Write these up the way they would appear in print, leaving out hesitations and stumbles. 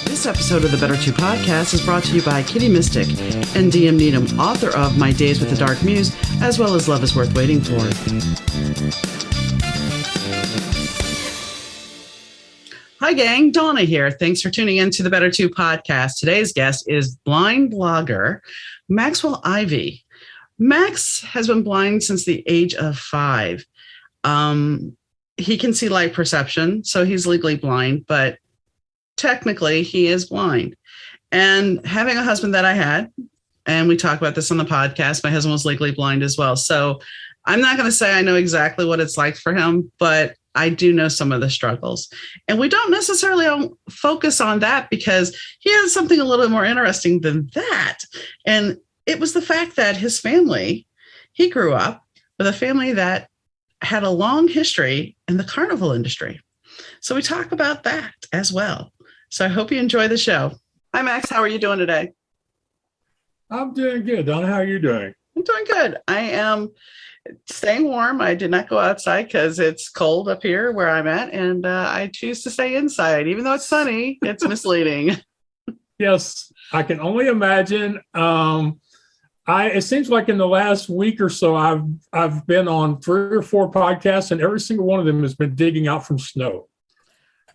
This episode of the Better 2 podcast is brought to you by Kitty Mystic and DM Needham, author of My Days with the Dark Muse, as well as Love is Worth Waiting For. Hi, gang. Donna here. Thanks for tuning in to the Better 2 podcast. Today's guest is blind blogger Maxwell Ivey. Max has been blind since the age of 5. He can see light perception, so he's legally blind, but technically he is blind. And having a husband that I had, and we talk about this on the podcast, my husband was legally blind as well. So I'm not going to say I know exactly what it's like for him, but I do know some of the struggles. And we don't necessarily focus on that because he has something a little bit more interesting than that. And it was the fact that his family, he grew up with a family that had a long history in the carnival industry. So we talk about that as well. So I hope you enjoy the show. Hi, Max. How are you doing today? I'm doing good. Donna, how are you doing? I'm doing good. I am staying warm. I did not go outside because it's cold up here where I'm at, and I choose to stay inside. Even though it's sunny, it's misleading. Yes, I can only imagine. It seems like in the last week or so, I've been on 3 or 4 podcasts, and every single one of them has been digging out from snow.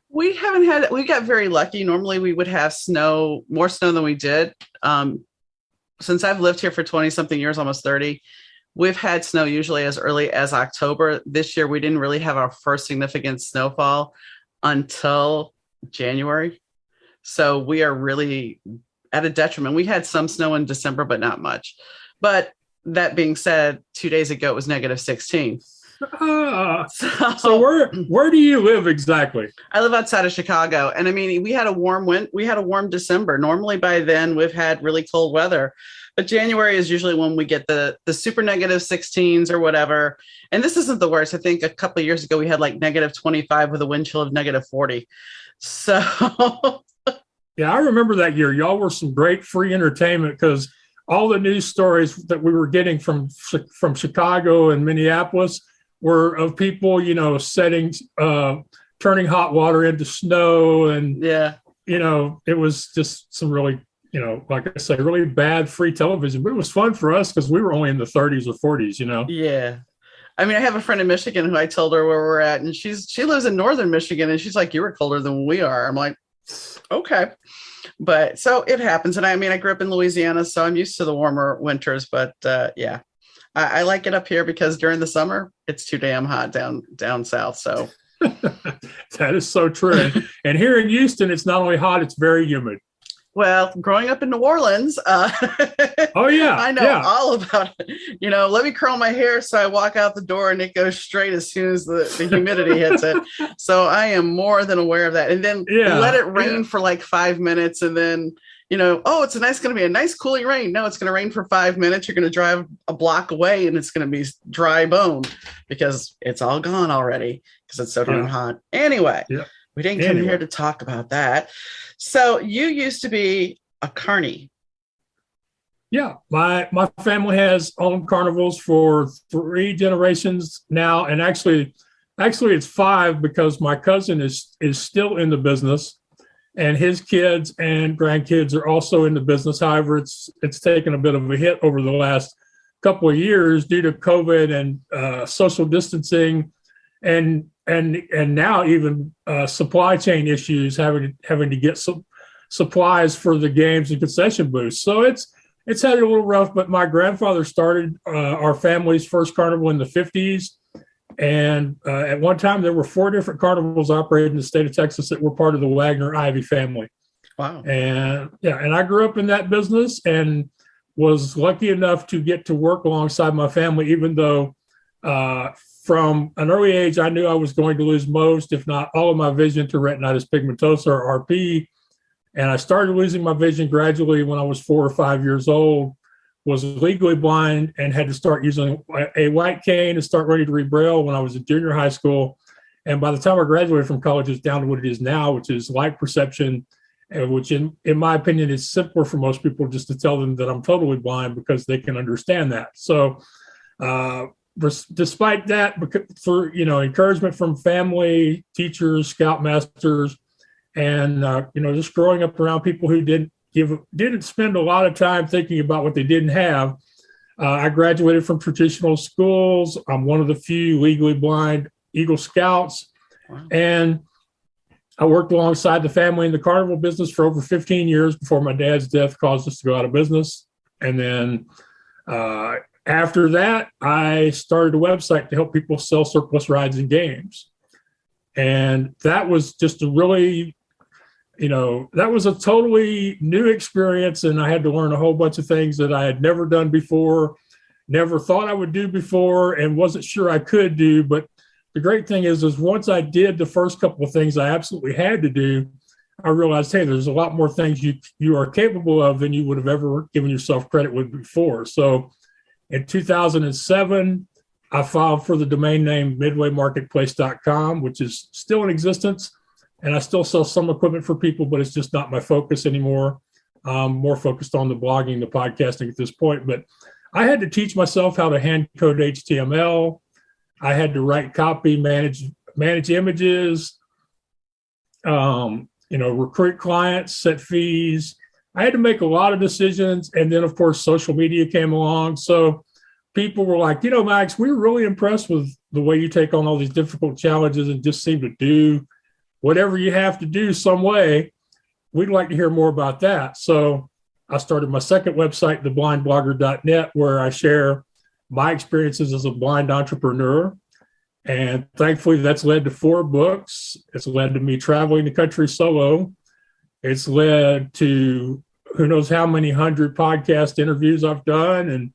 We got very lucky. Normally we would have more snow than we did. Since I've lived here for 20 something years, almost 30, we've had snow usually as early as October. This year, we didn't really have our first significant snowfall until January. So we are really at a detriment. We had some snow in December, but not much. But that being said, 2 days ago, it was negative 16. So where do you live exactly? I live outside of Chicago. And I mean, we had a warm December. Normally by then we've had really cold weather, but January is usually when we get the super negative 16s or whatever. And this isn't the worst. I think a couple of years ago, we had like negative 25 with a wind chill of negative 40. So yeah, I remember that year. Y'all were some great free entertainment because all the news stories that we were getting from Chicago and Minneapolis were of people, turning hot water into snow. And, it was just some really, like I say, really bad free television. But it was fun for us because we were only in the 30s or 40s, Yeah. I mean, I have a friend in Michigan who I told her where we're at, and she lives in northern Michigan, and she's like, you were colder than we are. I'm like, okay. But so it happens. And I mean, I grew up in Louisiana, so I'm used to the warmer winters, but yeah. I like it up here because during the summer, it's too damn hot down south. So that is so true. And here in Houston, it's not only hot, it's very humid. Well, growing up in New Orleans, oh yeah, I know all about it. Let me curl my hair so I walk out the door and it goes straight as soon as the humidity hits it. So I am more than aware of that. And then let it rain for like 5 minutes, and then it's going to be a nice cooling rain. No, it's going to rain for 5 minutes. You're going to drive a block away and it's going to be dry bone because it's all gone already because it's so damn hot. Anyway, we didn't come here to talk about that. So you used to be a carny. Yeah, my family has owned carnivals for 3 generations now. And actually it's 5 because my cousin is still in the business. And his kids and grandkids are also in the business. However, it's taken a bit of a hit over the last couple of years due to COVID and social distancing, and now even supply chain issues, having to get some supplies for the games and concession booths. So it's had it a little rough. But my grandfather started our family's first carnival in the 50s. And at one time, there were 4 different carnivals operated in the state of Texas that were part of the Wagner Ivey family. Wow. And I grew up in that business and was lucky enough to get to work alongside my family, even though from an early age, I knew I was going to lose most, if not all of my vision to retinitis pigmentosa or RP. And I started losing my vision gradually when I was 4 or 5 years old. Was legally blind and had to start using a white cane and start learning to read Braille when I was in junior high school. And by the time I graduated from college, it's down to what it is now, which is light perception, which in my opinion is simpler for most people just to tell them that I'm totally blind because they can understand that. So despite that, for encouragement from family, teachers, scoutmasters, and just growing up around people who didn't spend a lot of time thinking about what they didn't have. I graduated from traditional schools. I'm one of the few legally blind Eagle Scouts. Wow. And I worked alongside the family in the carnival business for over 15 years before my dad's death caused us to go out of business. And then after that, I started a website to help people sell surplus rides and games. And that was just a really, that was a totally new experience. And I had to learn a whole bunch of things that I had never done before, never thought I would do before, and wasn't sure I could do. But the great thing is once I did the first couple of things I absolutely had to do, I realized, hey, there's a lot more things you are capable of than you would have ever given yourself credit with before. So in 2007, I filed for the domain name midwaymarketplace.com, which is still in existence. And I still sell some equipment for people, but it's just not my focus anymore. I'm more focused on the blogging, the podcasting at this point. But I had to teach myself how to hand code HTML. I had to write copy, manage images, recruit clients, set fees. I had to make a lot of decisions. And then, of course, social media came along. So people were like, Max, we're really impressed with the way you take on all these difficult challenges and just seem to do whatever you have to do some way. We'd like to hear more about that. So I started my second website, theblindblogger.net, where I share my experiences as a blind entrepreneur. And thankfully, that's led to 4 books. It's led to me traveling the country solo. It's led to who knows how many 100 podcast interviews I've done and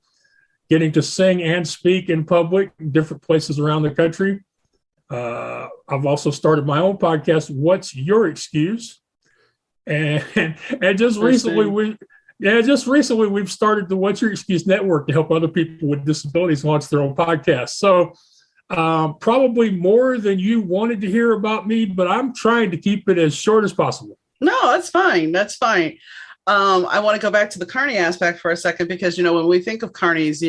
getting to sing and speak in public in different places around the country. I've also started my own podcast, What's Your Excuse? And just recently we've started the What's Your Excuse Network to help other people with disabilities launch their own podcast. So probably more than you wanted to hear about me, but I'm trying to keep it as short as possible. No, that's fine. That's fine. I want to go back to the carny aspect for a second, because, when we think of carnies,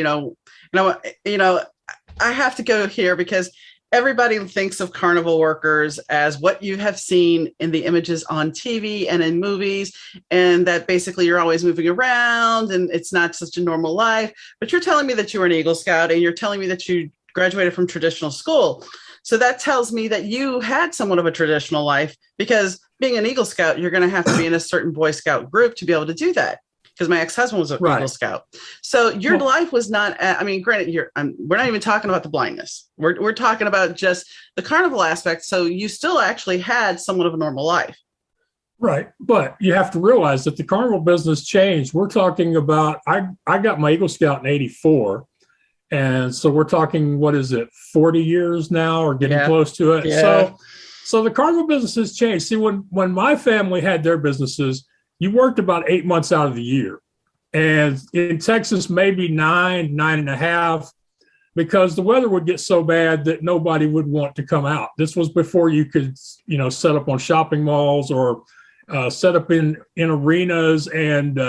I have to go here because everybody thinks of carnival workers as what you have seen in the images on TV and in movies, and that basically you're always moving around and it's not such a normal life. But you're telling me that you were an Eagle Scout and you're telling me that you graduated from traditional school. So that tells me that you had somewhat of a traditional life, because being an Eagle Scout, you're going to have to be in a certain Boy Scout group to be able to do that. Because my ex-husband was an Eagle Scout. So your life was not, granted, we're not even talking about the blindness. We're talking about just the carnival aspect. So you still actually had somewhat of a normal life. Right. But you have to realize that the carnival business changed. We're talking about, I got my Eagle Scout in 84. And so we're talking, 40 years now or getting close to it. Yeah. So the carnival business has changed. See, when my family had their businesses, you worked about 8 months out of the year. And in Texas, maybe 9.5, because the weather would get so bad that nobody would want to come out. This was before you could, set up on shopping malls or set up in arenas and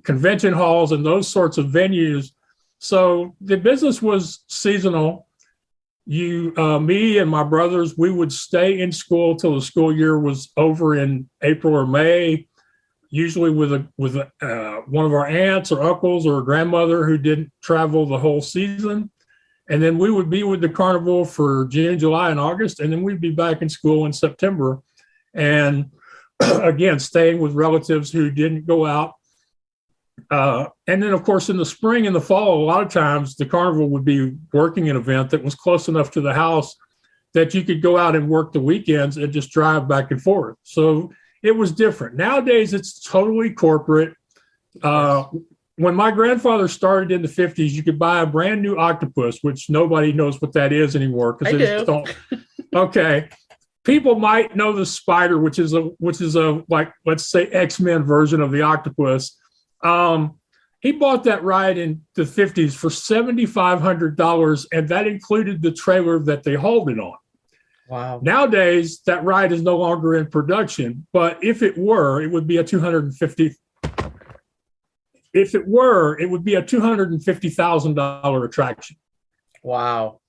convention halls and those sorts of venues. So the business was seasonal. Me and my brothers, we would stay in school till the school year was over in April or May, usually with one of our aunts or uncles or a grandmother who didn't travel the whole season. And then we would be with the carnival for June, July, and August, and then we'd be back in school in September. And again, staying with relatives who didn't go out. And then, of course, in the spring and the fall, a lot of times the carnival would be working an event that was close enough to the house that you could go out and work the weekends and just drive back and forth. So it was different. Nowadays, it's totally corporate. When my grandfather started in the 50s, you could buy a brand new octopus, which nobody knows what that is anymore. I do. Okay. People might know the spider, which is a like, let's say, X-Men version of the octopus. He bought that ride in the 50s for $7,500, and that included the trailer that they hauled it on. Wow. Nowadays, that ride is no longer in production, but if it were, it would be a $250,000 attraction. Wow.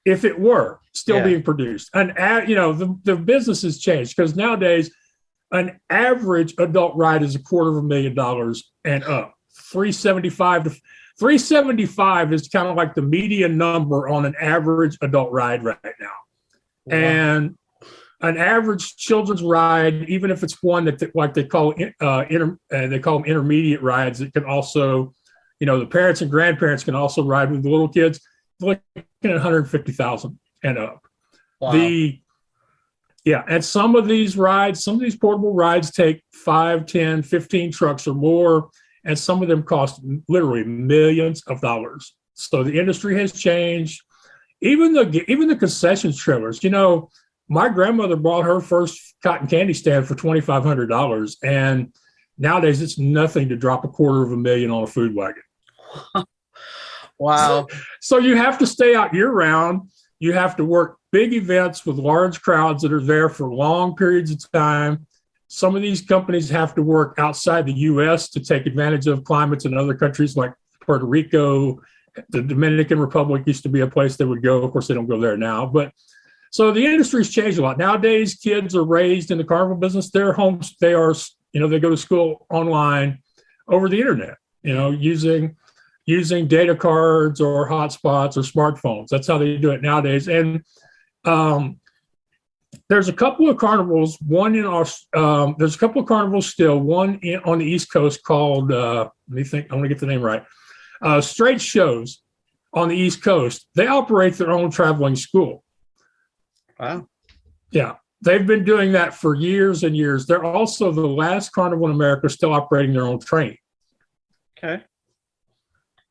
If it were still Yeah. being produced. The business has changed because nowadays an average adult ride is $250,000 and up. 375 is kind of like the median number on an average adult ride right now. Wow. And an average children's ride, even if it's one that they call they call them intermediate rides, it can also, the parents and grandparents can also ride with the little kids, looking at 150,000 and up. Wow. And some of these portable rides take 5, 10, 15 trucks or more, and some of them cost literally millions of dollars. So the industry has changed. Even the concessions trailers, my grandmother bought her first cotton candy stand for $2,500, and nowadays it's nothing to drop $250,000 on a food wagon. Wow. So you have to stay out year round. You have to work big events with large crowds that are there for long periods of time. Some of these companies have to work outside the U.S. to take advantage of climates in other countries like Puerto Rico. The Dominican Republic used to be a place they would go. Of course, they don't go there now. But so the industry's changed a lot. Nowadays, kids are raised in the carnival business. Their homes, they go to school online over the internet, using data cards or hotspots or smartphones. That's how they do it nowadays. And there's a couple of carnivals. There's a couple of carnivals still. One on the East Coast called, let me think, I want to get the name right. Straight Shows on the East Coast. They operate their own traveling school. Wow. Yeah. They've been doing that for years and years. They're also the last carnival in America still operating their own train. Okay.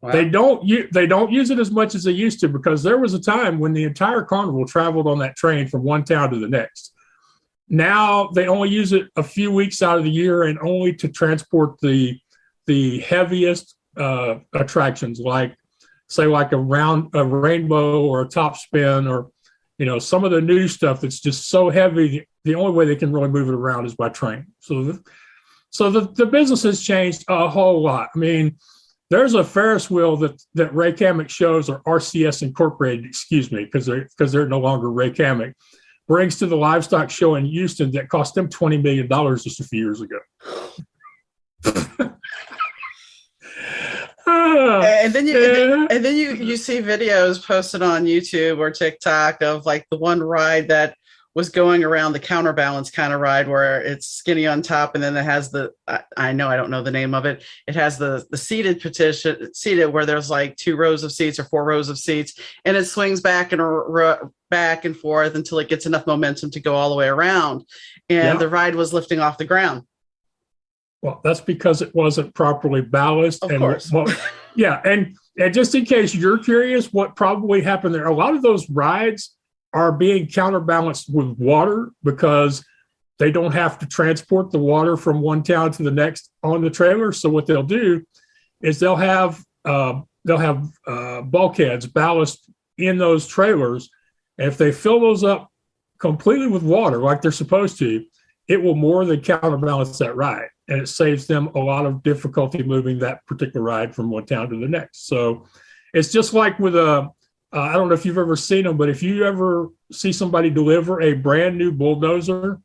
Wow. They don't use it as much as they used to, because there was a time when the entire carnival traveled on that train from one town to the next. Now they only use it a few weeks out of the year, and only to transport the heaviest attractions, like a rainbow or a top spin, or some of the new stuff that's just so heavy. The only way they can really move it around is by train. So the business has changed a whole lot. I mean, there's a Ferris wheel that Ray Cammack shows, or RCS Incorporated, excuse me, because they're no longer Ray Cammack, brings to the livestock show in Houston that cost them $20 million just a few years ago. And then you see videos posted on YouTube or TikTok of like the one ride that was going around, the counterbalance kind of ride, where it's skinny on top, and then it has I don't know the name of it. It has the seated where there's like 2 rows of seats or 4 rows of seats, and it swings back and forth until it gets enough momentum to go all the way around. And the ride was lifting off the ground. Well, that's because it wasn't properly ballasted. Of course. And just in case you're curious, what probably happened there, a lot of those rides are being counterbalanced with water, because they don't have to transport the water from one town to the next on the trailer. So what they'll do is they'll have bulkheads, ballast in those trailers. And if they fill those up completely with water like they're supposed to, it will more than counterbalance that ride. And it saves them a lot of difficulty moving that particular ride from one town to the next. So it's just like with I don't know if you've ever seen them, but if you ever see somebody deliver a brand new bulldozer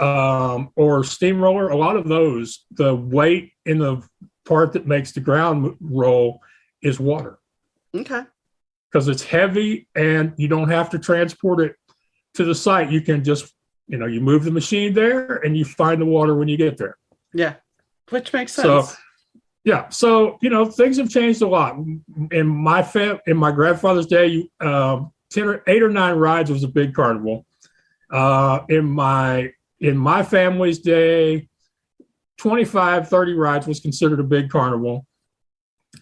or steamroller, a lot of those, the weight in the part that makes the ground roll is water. Okay. Because it's heavy and you don't have to transport it to the site. You can just, you move the machine there and you find the water when you get there. Yeah, which makes sense. So things have changed a lot. In my grandfather's day, 8 or 9 rides was a big carnival. In my family's day, 25, 30 rides was considered a big carnival.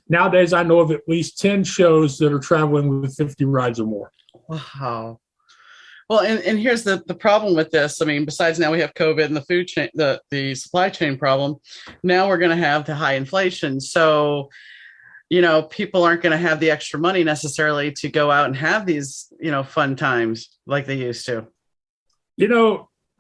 Nowadays, I know of at least 10 shows that are traveling with 50 rides or more. Wow. Well, and here's the problem with this. I mean, besides now we have COVID and the food chain, the supply chain problem. Now we're going to have the high inflation. So, people aren't going to have the extra money necessarily to go out and have these, fun times like they used to.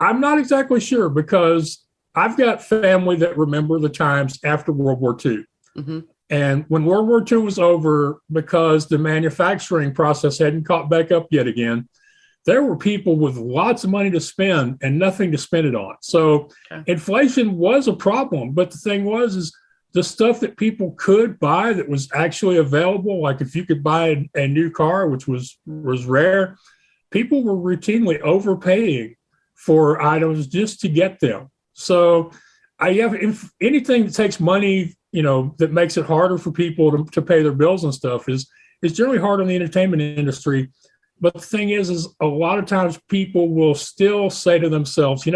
I'm not exactly sure, because I've got family that remember the times after World War II. Mm-hmm. And when World War II was over, because the manufacturing process hadn't caught back up yet again, there were people with lots of money to spend and nothing to spend it on. So inflation was a problem. But the thing was, is the stuff that people could buy that was actually available, like if you could buy a new car, which was rare, people were routinely overpaying for items just to get them. So if anything that takes money, that makes it harder for people to pay their bills and stuff is generally hard on the entertainment industry. But the thing is a lot of times people will still say to themselves,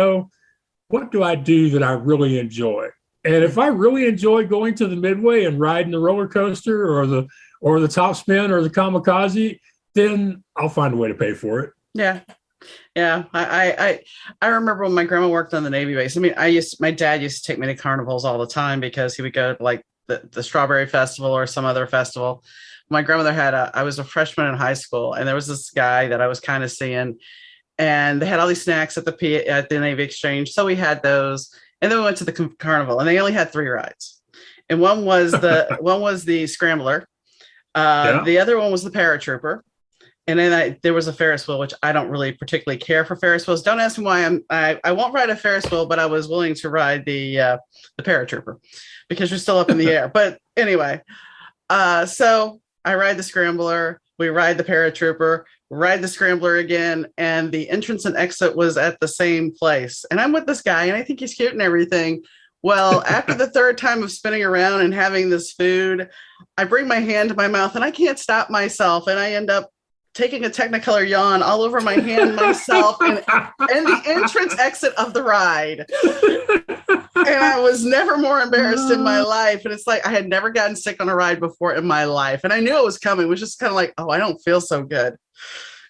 what do I do that I really enjoy? And if I really enjoy going to the Midway and riding the roller coaster or the top spin or the kamikaze, then I'll find a way to pay for it. Yeah. Yeah. I remember when my grandma worked on the Navy base. I mean, my dad used to take me to carnivals all the time because he would go to like the Strawberry Festival or some other festival. My grandmother I was a freshman in high school, and there was this guy that I was kind of seeing, and they had all these snacks at the Navy Exchange. So we had those. And then we went to the carnival, and they only had 3 rides. And one was the Scrambler. The other one was the Paratrooper. And then there was a Ferris wheel, which I don't really particularly care for Ferris wheels. Don't ask me why I won't ride a Ferris wheel, but I was willing to ride the Paratrooper because you're still up in the air. But anyway, so I ride the Scrambler. We ride the Paratrooper, ride the Scrambler again, and the entrance and exit was at the same place. And I'm with this guy, and I think he's cute and everything. Well, after the 3rd time of spinning around and having this food, I bring my hand to my mouth, and I can't stop myself, and I end up taking a Technicolor yawn all over my hand myself and the entrance exit of the ride. And I was never more embarrassed in my life. And it's like I had never gotten sick on a ride before in my life. And I knew it was coming. It was just kind of like, oh, I don't feel so good.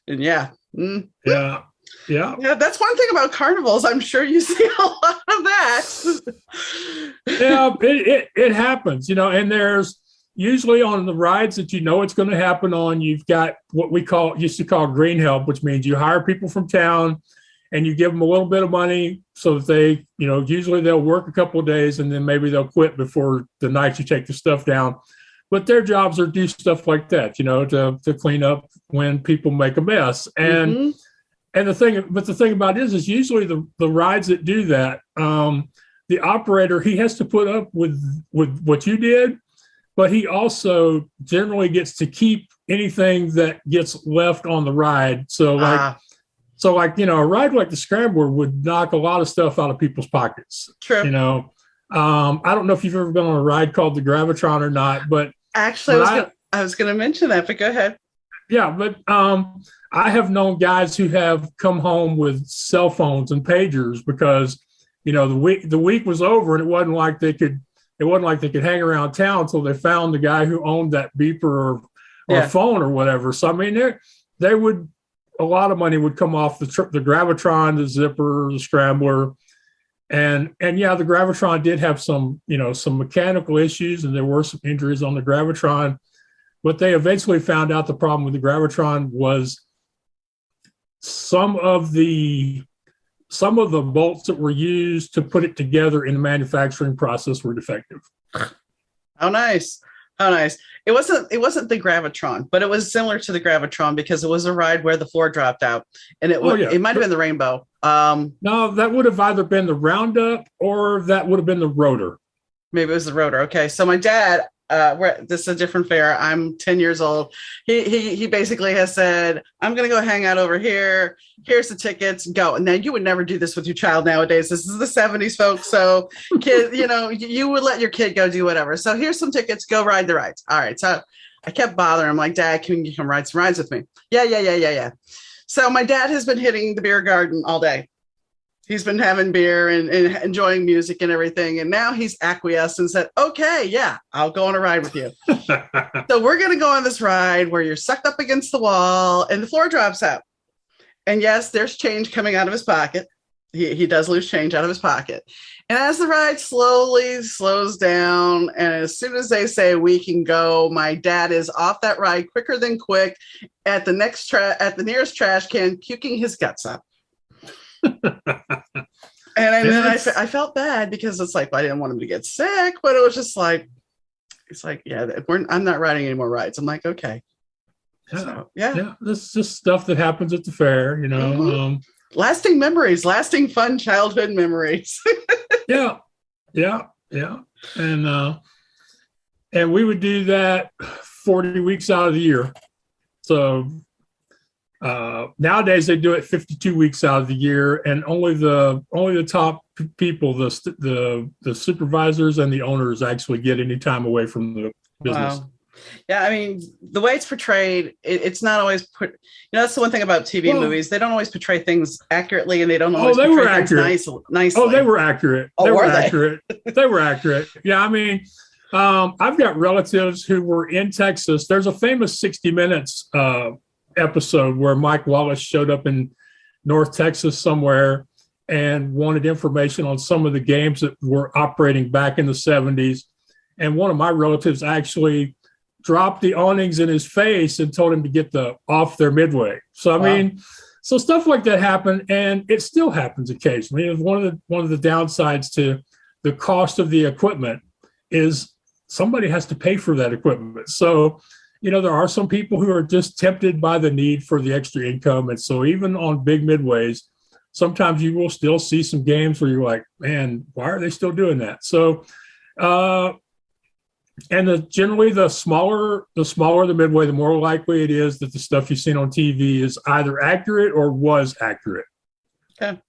And yeah. That's one thing about carnivals. I'm sure you see a lot of that. Yeah, it happens, and there's usually on the rides that it's going to happen on, you've got what we used to call green help, which means you hire people from town and you give them a little bit of money so that they, usually they'll work a couple of days and then maybe they'll quit before the night you take the stuff down. But their jobs are do stuff like that, to clean up when people make a mess. And the thing about it is usually the rides that do that, the operator, he has to put up with what you did, but he also generally gets to keep anything that gets left on the ride. So a ride like the Scrambler would knock a lot of stuff out of people's pockets. True. I don't know if you've ever been on a ride called the Gravitron or not, but actually, I was going to mention that, but go ahead. Yeah, but I have known guys who have come home with cell phones and pagers because, the week was over and it wasn't like they could hang around town until they found the guy who owned that beeper or phone or whatever. So I mean, a lot of money would come off the Gravitron, the Zipper, the Scrambler. And yeah, the Gravitron did have some mechanical issues, and there were some injuries on the Gravitron. But they eventually found out the problem with the Gravitron was some of the bolts that were used to put it together in the manufacturing process were defective. How nice. It wasn't the Gravitron, but it was similar to the Gravitron because it was a ride where the floor dropped out, and it might have been the Rainbow. No, that would have either been the Roundup or that would have been the Rotor. Maybe it was the Rotor. Okay, so my dad, this is a different fair. I'm 10 years old. He basically has said, I'm going to go hang out over here. Here's the tickets. Go. Now, you would never do this with your child nowadays. This is the 70s, folks. So, kid, you would let your kid go do whatever. So here's some tickets. Go ride the rides. All right. So I kept bothering him. Like, Dad, can you come ride some rides with me? Yeah. So my dad has been hitting the beer garden all day. He's been having beer and enjoying music and everything. And now he's acquiesced and said, okay, yeah, I'll go on a ride with you. So we're going to go on this ride where you're sucked up against the wall and the floor drops out. And yes, there's change coming out of his pocket. He does lose change out of his pocket. And as the ride slowly slows down, and as soon as they say we can go, my dad is off that ride quicker than quick at the nearest trash can, puking his guts up. And then I felt bad because it's like, well, I didn't want him to get sick, but it was just like, It's like, yeah, I'm not riding any more rides. I'm like, okay. So, yeah. This is just stuff that happens at the fair, Mm-hmm. Lasting memories, lasting fun childhood memories. Yeah. And we would do that 40 weeks out of the year. So nowadays they do it 52 weeks out of the year, and only the top people, the supervisors and the owners, actually get any time away from the business. Wow. Yeah, I mean, the way it's portrayed, it's not always that's the one thing about TV and movies. They don't always portray things accurately, and they don't always portray things nicely. Oh, they were accurate. Oh, they were they? accurate. They were accurate. Yeah, I mean, I've got relatives who were in Texas. There's a famous 60 Minutes episode where Mike Wallace showed up in North Texas somewhere and wanted information on some of the games that were operating back in the 70s. And one of my relatives actually dropped the awnings in his face and told him to get off their midway. So, I mean, so stuff like that happened, and it still happens occasionally. It's one of the downsides to the cost of the equipment is somebody has to pay for that equipment. So, there are some people who are just tempted by the need for the extra income. And so even on big midways, sometimes you will still see some games where you're like, man, why are they still doing that? So, and generally the smaller the midway, the more likely it is that the stuff you've seen on TV is either accurate or was accurate. Okay.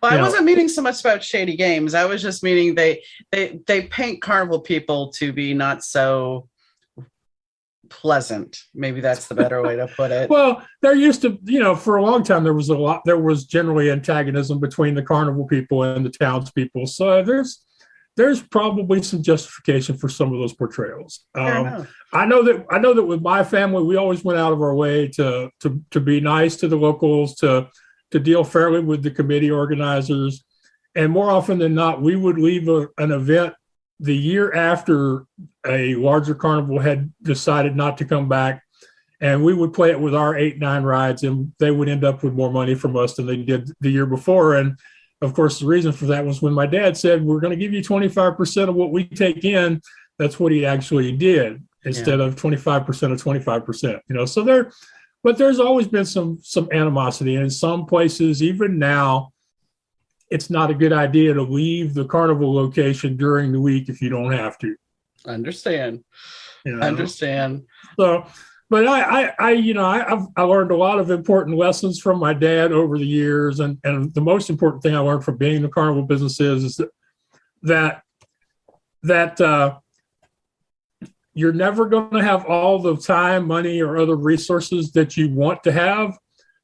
Well, I wasn't meaning so much about shady games. I was just meaning they paint carnival people to be not so pleasant. Maybe that's the better way to put it. Well, there used to, for a long time, there was generally antagonism between the carnival people and the townspeople. So there's probably some justification for some of those portrayals. I know that with my family, we always went out of our way to be nice to the locals, to deal fairly with the committee organizers. And more often than not, we would leave an event the year after a larger carnival had decided not to come back, and we would play it with our 8-9 rides, and they would end up with more money from us than they did the year before. And of course, the reason for that was when my dad said, we're going to give you 25% of what we take in. That's what he actually did instead of 25% of 25%, so but there's always been some animosity. And in some places, even now, it's not a good idea to leave the carnival location during the week if you don't have to. Understand. Understand. So, but I learned a lot of important lessons from my dad over the years, and the most important thing I learned from being in the carnival business is that you're never going to have all the time, money, or other resources that you want to have.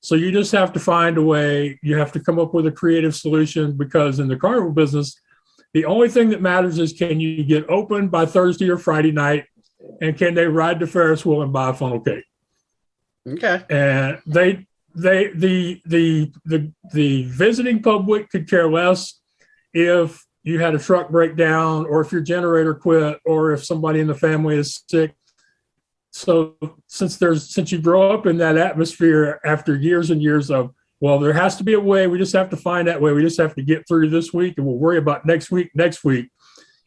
So you just have to find a way. You have to come up with a creative solution, because in the carnival business, the only thing that matters is, can you get open by Thursday or Friday night, and can they ride the Ferris wheel and buy a funnel cake? Okay. And the visiting public could care less if you had a truck breakdown, or if your generator quit, or if somebody in the family is sick. So since you grow up in that atmosphere after years and years of, well, there has to be a way, we just have to find that way, we just have to get through this week, and we'll worry about next week.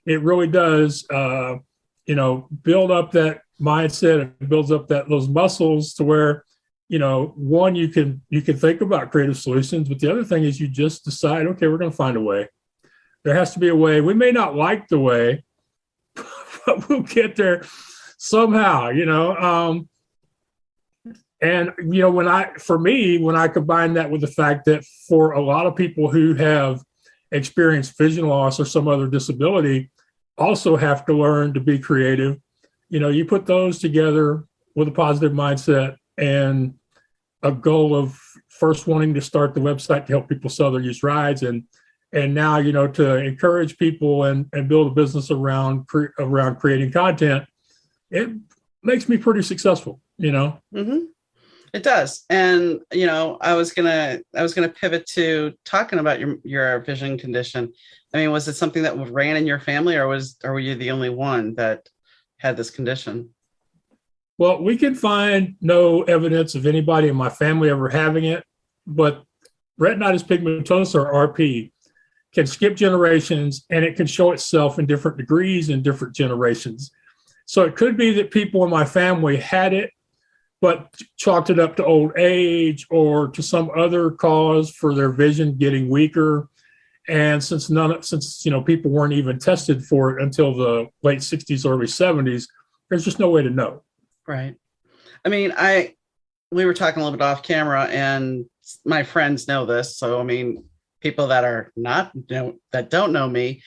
It really does, build up that mindset. It builds up those muscles to where, one, you can think about creative solutions, but the other thing is you just decide, okay, we're going to find a way. There has to be a way. We may not like the way, but we'll get there somehow, and when I combine that with the fact that for a lot of people who have experienced vision loss or some other disability, also have to learn to be creative, you put those together with a positive mindset and a goal of first wanting to start the website to help people sell their used rides, and now to encourage people and build a business around creating content. It makes me pretty successful, Mm-hmm. It does. And, I was going to pivot to talking about your vision condition. I mean, was it something that ran in your family, or were you the only one that had this condition? Well, we can find no evidence of anybody in my family ever having it, but retinitis pigmentosa, or RP, can skip generations, and it can show itself in different degrees in different generations. So it could be that people in my family had it, but chalked it up to old age or to some other cause for their vision getting weaker. And since people weren't even tested for it until the late 60s, early 70s, there's just no way to know. Right. I mean, we were talking a little bit off camera, and my friends know this. So, I mean, people that are that don't know me.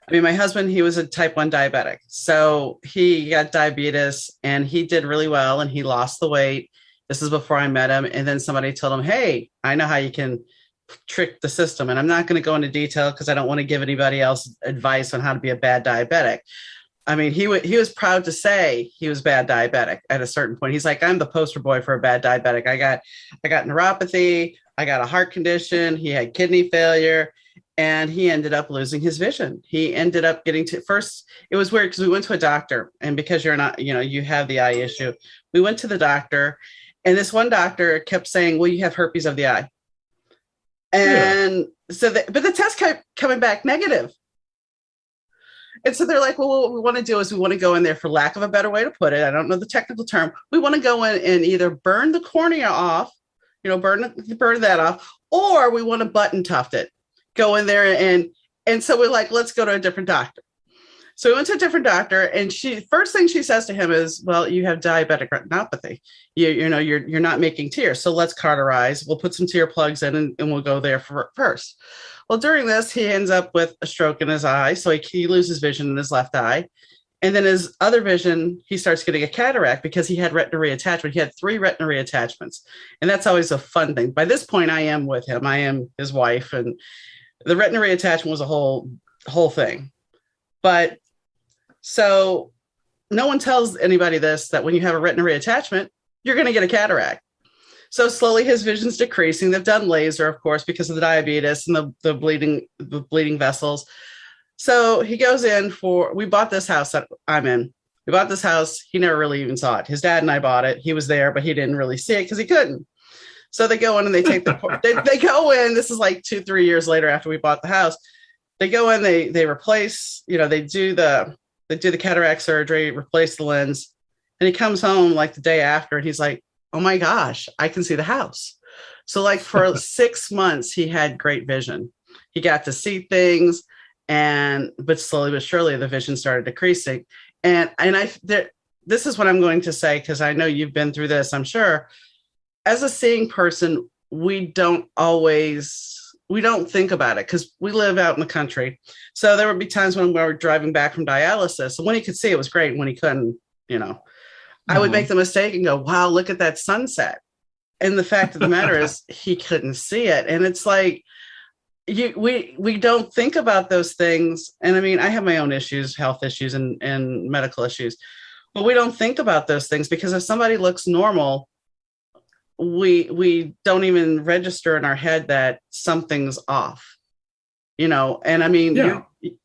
I mean, my husband, he was a type 1 diabetic. So he got diabetes and he did really well and he lost the weight. This is before I met him. And then somebody told him, hey, I know how you can trick the system. And I'm not going to go into detail because I don't want to give anybody else advice on how to be a bad diabetic. I mean, he was proud to say he was bad diabetic at a certain point. He's like, I'm the poster boy for a bad diabetic. I got neuropathy. I got a heart condition. He had kidney failure. And he ended up losing his vision. He ended up getting first, it was weird because we went to a doctor, and because you're not, you have the eye issue. We went to the doctor, and this one doctor kept saying, well, you have herpes of the eye. And so, but the test kept coming back negative. And so they're like, well, what we want to do is we want to go in there, for lack of a better way to put it, I don't know the technical term. We want to go in and either burn the cornea off, burn that off, or we want to button tuft it. Go in there and so we're like, let's go to a different doctor. So we went to a different doctor, and first thing she says to him is, well, you have diabetic retinopathy. You're not making tears. So let's cauterize. We'll put some tear plugs in and we'll go there first. Well, during this, he ends up with a stroke in his eye. So he loses vision in his left eye. And then his other vision, he starts getting a cataract because he had retina reattachment. He had 3 retina reattachments. And that's always a fun thing. By this point, I am with him. I am his wife. And the retina reattachment was a whole thing. But so no one tells anybody that when you have a retina reattachment, you're going to get a cataract. So slowly his vision's decreasing. They've done laser, of course, because of the diabetes and the bleeding vessels. So he goes in we bought this house that I'm in. We bought this house. He never really even saw it. His dad and I bought it. He was there, but he didn't really see it because he couldn't. So they go in and they take they go in. This is like 2-3 years later after we bought the house. They go in, they replace, they do the cataract surgery, replace the lens. And he comes home like the day after and he's like, oh my gosh, I can see the house. So like for 6 months, he had great vision. He got to see things, but slowly but surely the vision started decreasing. And this is what I'm going to say, because I know you've been through this, I'm sure. As a seeing person, we don't think about it because we live out in the country. So there would be times when we were driving back from dialysis. And when he could see, it was great. When he couldn't, I would make the mistake and go, wow, look at that sunset. And the fact of the matter is he couldn't see it. And it's like, we don't think about those things. And I mean, I have my own issues, health issues and medical issues, but we don't think about those things because if somebody looks normal, we don't even register in our head that something's off, and I mean,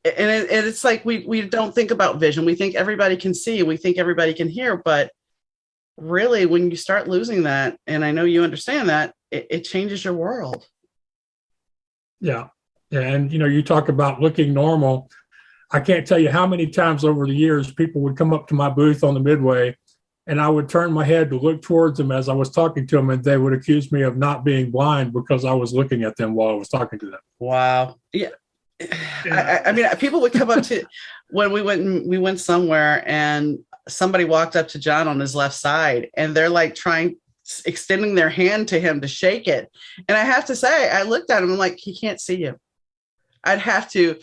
it's like, we don't think about vision. We think everybody can see, we think everybody can hear, but really when you start losing that, and I know you understand that, it changes your world. Yeah. And, you talk about looking normal. I can't tell you how many times over the years people would come up to my booth on the Midway and I would turn my head to look towards them as I was talking to them, and they would accuse me of not being blind because I was looking at them while I was talking to them. Wow. Yeah. I mean, people would come up to when we went somewhere and somebody walked up to John on his left side and they're like extending their hand to him to shake it. And I have to say, I looked at him, I'm like, he can't see you. I'd have to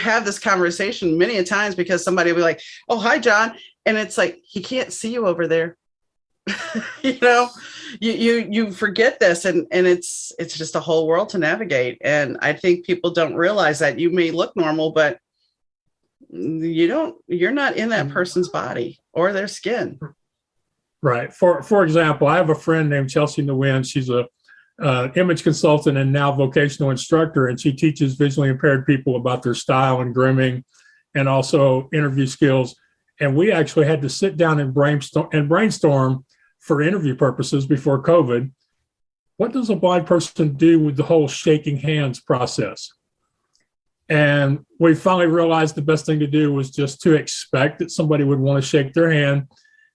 have this conversation many a times because somebody would be like, oh, hi, John. And it's like, he can't see you over there. You forget this and it's just a whole world to navigate. And I think people don't realize that you may look normal, but you're not in that person's body or their skin. Right. For example, I have a friend named Chelsea Nguyen. She's a image consultant and now vocational instructor, and she teaches visually impaired people about their style and grooming and also interview skills. And we actually had to sit down and brainstorm for interview purposes before COVID. What does a blind person do with the whole shaking hands process? And we finally realized the best thing to do was just to expect that somebody would want to shake their hand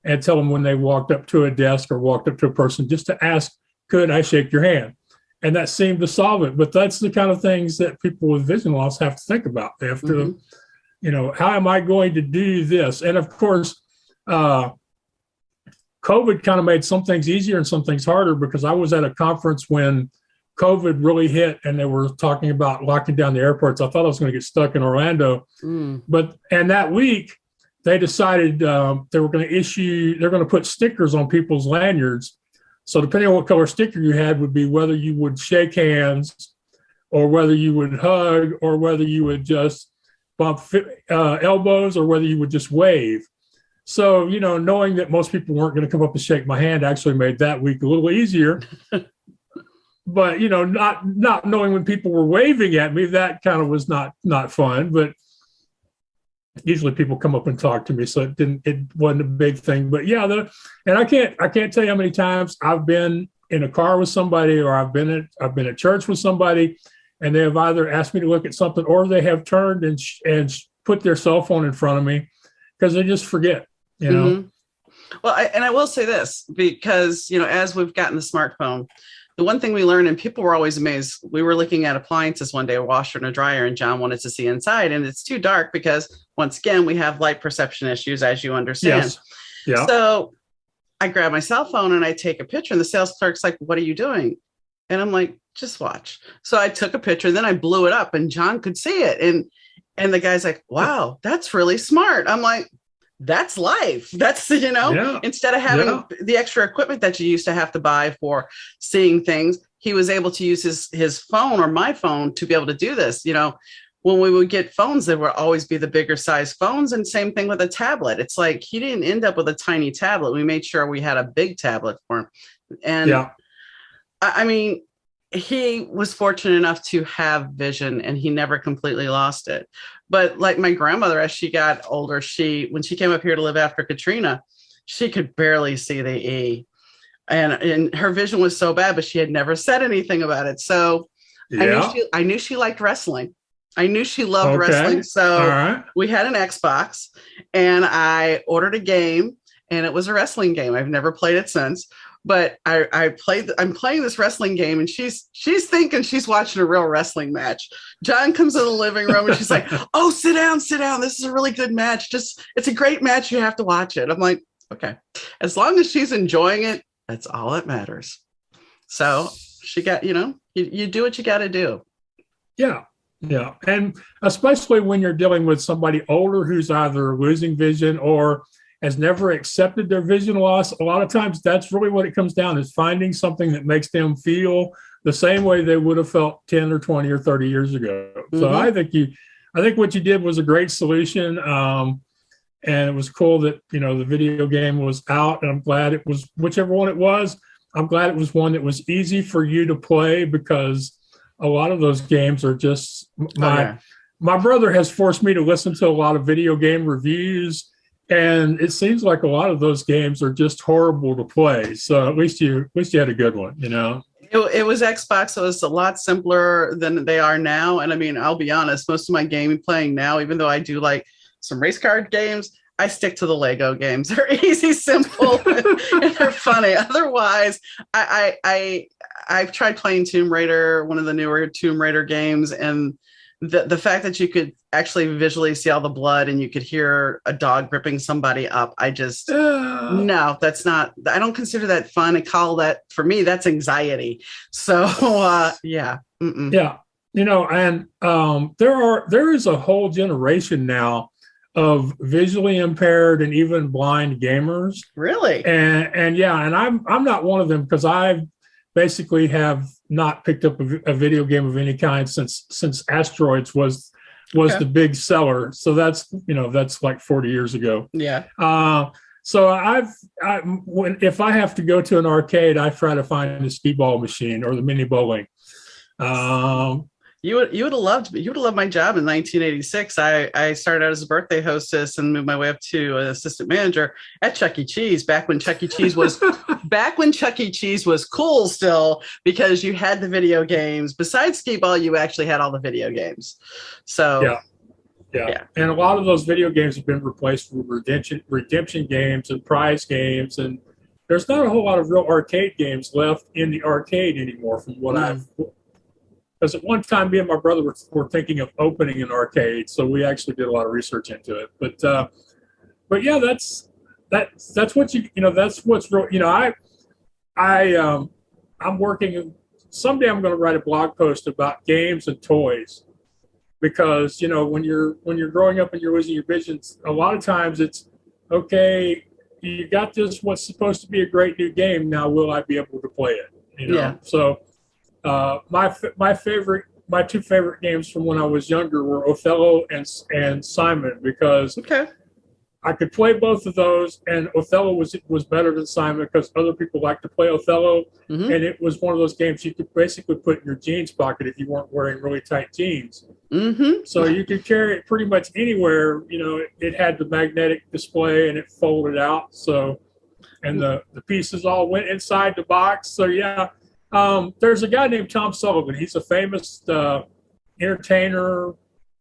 and tell them when they walked up to a desk or walked up to a person, just to ask, could I shake your hand? And that seemed to solve it. But that's the kind of things that people with vision loss have to think about. They have to, how am I going to do this? And of course, COVID kind of made some things easier and some things harder, because I was at a conference when COVID really hit and they were talking about locking down the airports. I thought I was going to get stuck in Orlando. And that week they decided they're going to put stickers on people's lanyards. So depending on what color sticker you had would be whether you would shake hands or whether you would hug or whether you would just bump elbows or whether you would just wave. So, knowing that most people weren't going to come up and shake my hand actually made that week a little easier. But, not knowing when people were waving at me, that kind of was not fun. But usually people come up and talk to me, so it wasn't a big thing. But yeah, and I can't tell you how many times I've been in a car with somebody, or I've been at church with somebody, and they have either asked me to look at something, or they have turned and put their cell phone in front of me because they just forget, Well, I will say this, because, as we've gotten the smartphone, the one thing we learned, and people were always amazed, we were looking at appliances one day, a washer and a dryer, and John wanted to see inside, and it's too dark because, once again, we have light perception issues, as you understand. Yes. Yeah. So I grab my cell phone and I take a picture, and the sales clerk's like, "What are you doing?" And I'm like, "Just watch." So I took a picture, and then I blew it up, and John could see it. And the guy's like, "Wow, that's really smart." I'm like, that's life. That's, instead of having the extra equipment that you used to have to buy for seeing things, he was able to use his phone or my phone to be able to do this. When we would get phones, there would always be the bigger size phones, and same thing with a tablet. It's like he didn't end up with a tiny tablet. We made sure we had a big tablet for him. And I mean, he was fortunate enough to have vision, and he never completely lost it. But like my grandmother, as she got older, when she came up here to live after Katrina, she could barely see the E. And her vision was so bad, but she had never said anything about it. So I knew she liked wrestling. I knew she loved wrestling. So we had an Xbox, and I ordered a game, and it was a wrestling game. I've never played it since. But I'm playing this wrestling game, and she's thinking she's watching a real wrestling match. John comes in the living room, and she's like, "Oh, sit down. This is a really good match. It's a great match. You have to watch it." I'm like, okay. As long as she's enjoying it, that's all that matters. So she got, you do what you got to do. Yeah. Yeah. And especially when you're dealing with somebody older who's either losing vision or has never accepted their vision loss, a lot of times that's really what it comes down, is finding something that makes them feel the same way they would have felt 10 or 20 or 30 years ago. So I think what you did was a great solution. And it was cool that, the video game was out, and I'm glad it was, whichever one it was, I'm glad it was one that was easy for you to play, because a lot of those games are just, my brother has forced me to listen to a lot of video game reviews, and it seems like a lot of those games are just horrible to play. So at least you had a good one, It was Xbox, so it's a lot simpler than they are now. And I mean, I'll be honest, most of my game playing now, even though I do like some race card games, I stick to the Lego games. They're easy, simple, and they're funny. Otherwise, I've tried playing Tomb Raider, one of the newer Tomb Raider games, and the fact that you could actually visually see all the blood and you could hear a dog ripping somebody up, no, that's not, I don't consider that fun. I call that, for me, that's anxiety. So yeah. Mm-mm. Yeah. And there is a whole generation now of visually impaired and even blind gamers. Really? And yeah, and I'm not one of them, because I basically have not picked up a video game of any kind since Asteroids was the big seller. So that's like 40 years ago. Yeah. So if I have to go to an arcade, I try to find the skee ball machine or the mini bowling. You would have loved my job in 1986. I started out as a birthday hostess and moved my way up to an assistant manager at Chuck E. Cheese back when Chuck E. Cheese was cool still, because you had the video games. Besides skee-ball, you actually had all the video games. So yeah. And a lot of those video games have been replaced with redemption games and prize games, and there's not a whole lot of real arcade games left in the arcade anymore from what I've. Because at one time, me and my brother were thinking of opening an arcade, so we actually did a lot of research into it. But yeah, that's what that's what's real. I'm working. Someday I'm going to write a blog post about games and toys, because when you're growing up and you're losing your vision, a lot of times it's okay. You got this. What's supposed to be a great new game. Now, will I be able to play it? Yeah. So. My two favorite games from when I was younger were Othello and Simon, because I could play both of those, and Othello was better than Simon because other people like to play Othello, and it was one of those games you could basically put in your jeans pocket if you weren't wearing really tight jeans. So you could carry it pretty much anywhere. It had the magnetic display and it folded out, and the pieces all went inside the box. So yeah. There's a guy named Tom Sullivan. He's a famous entertainer,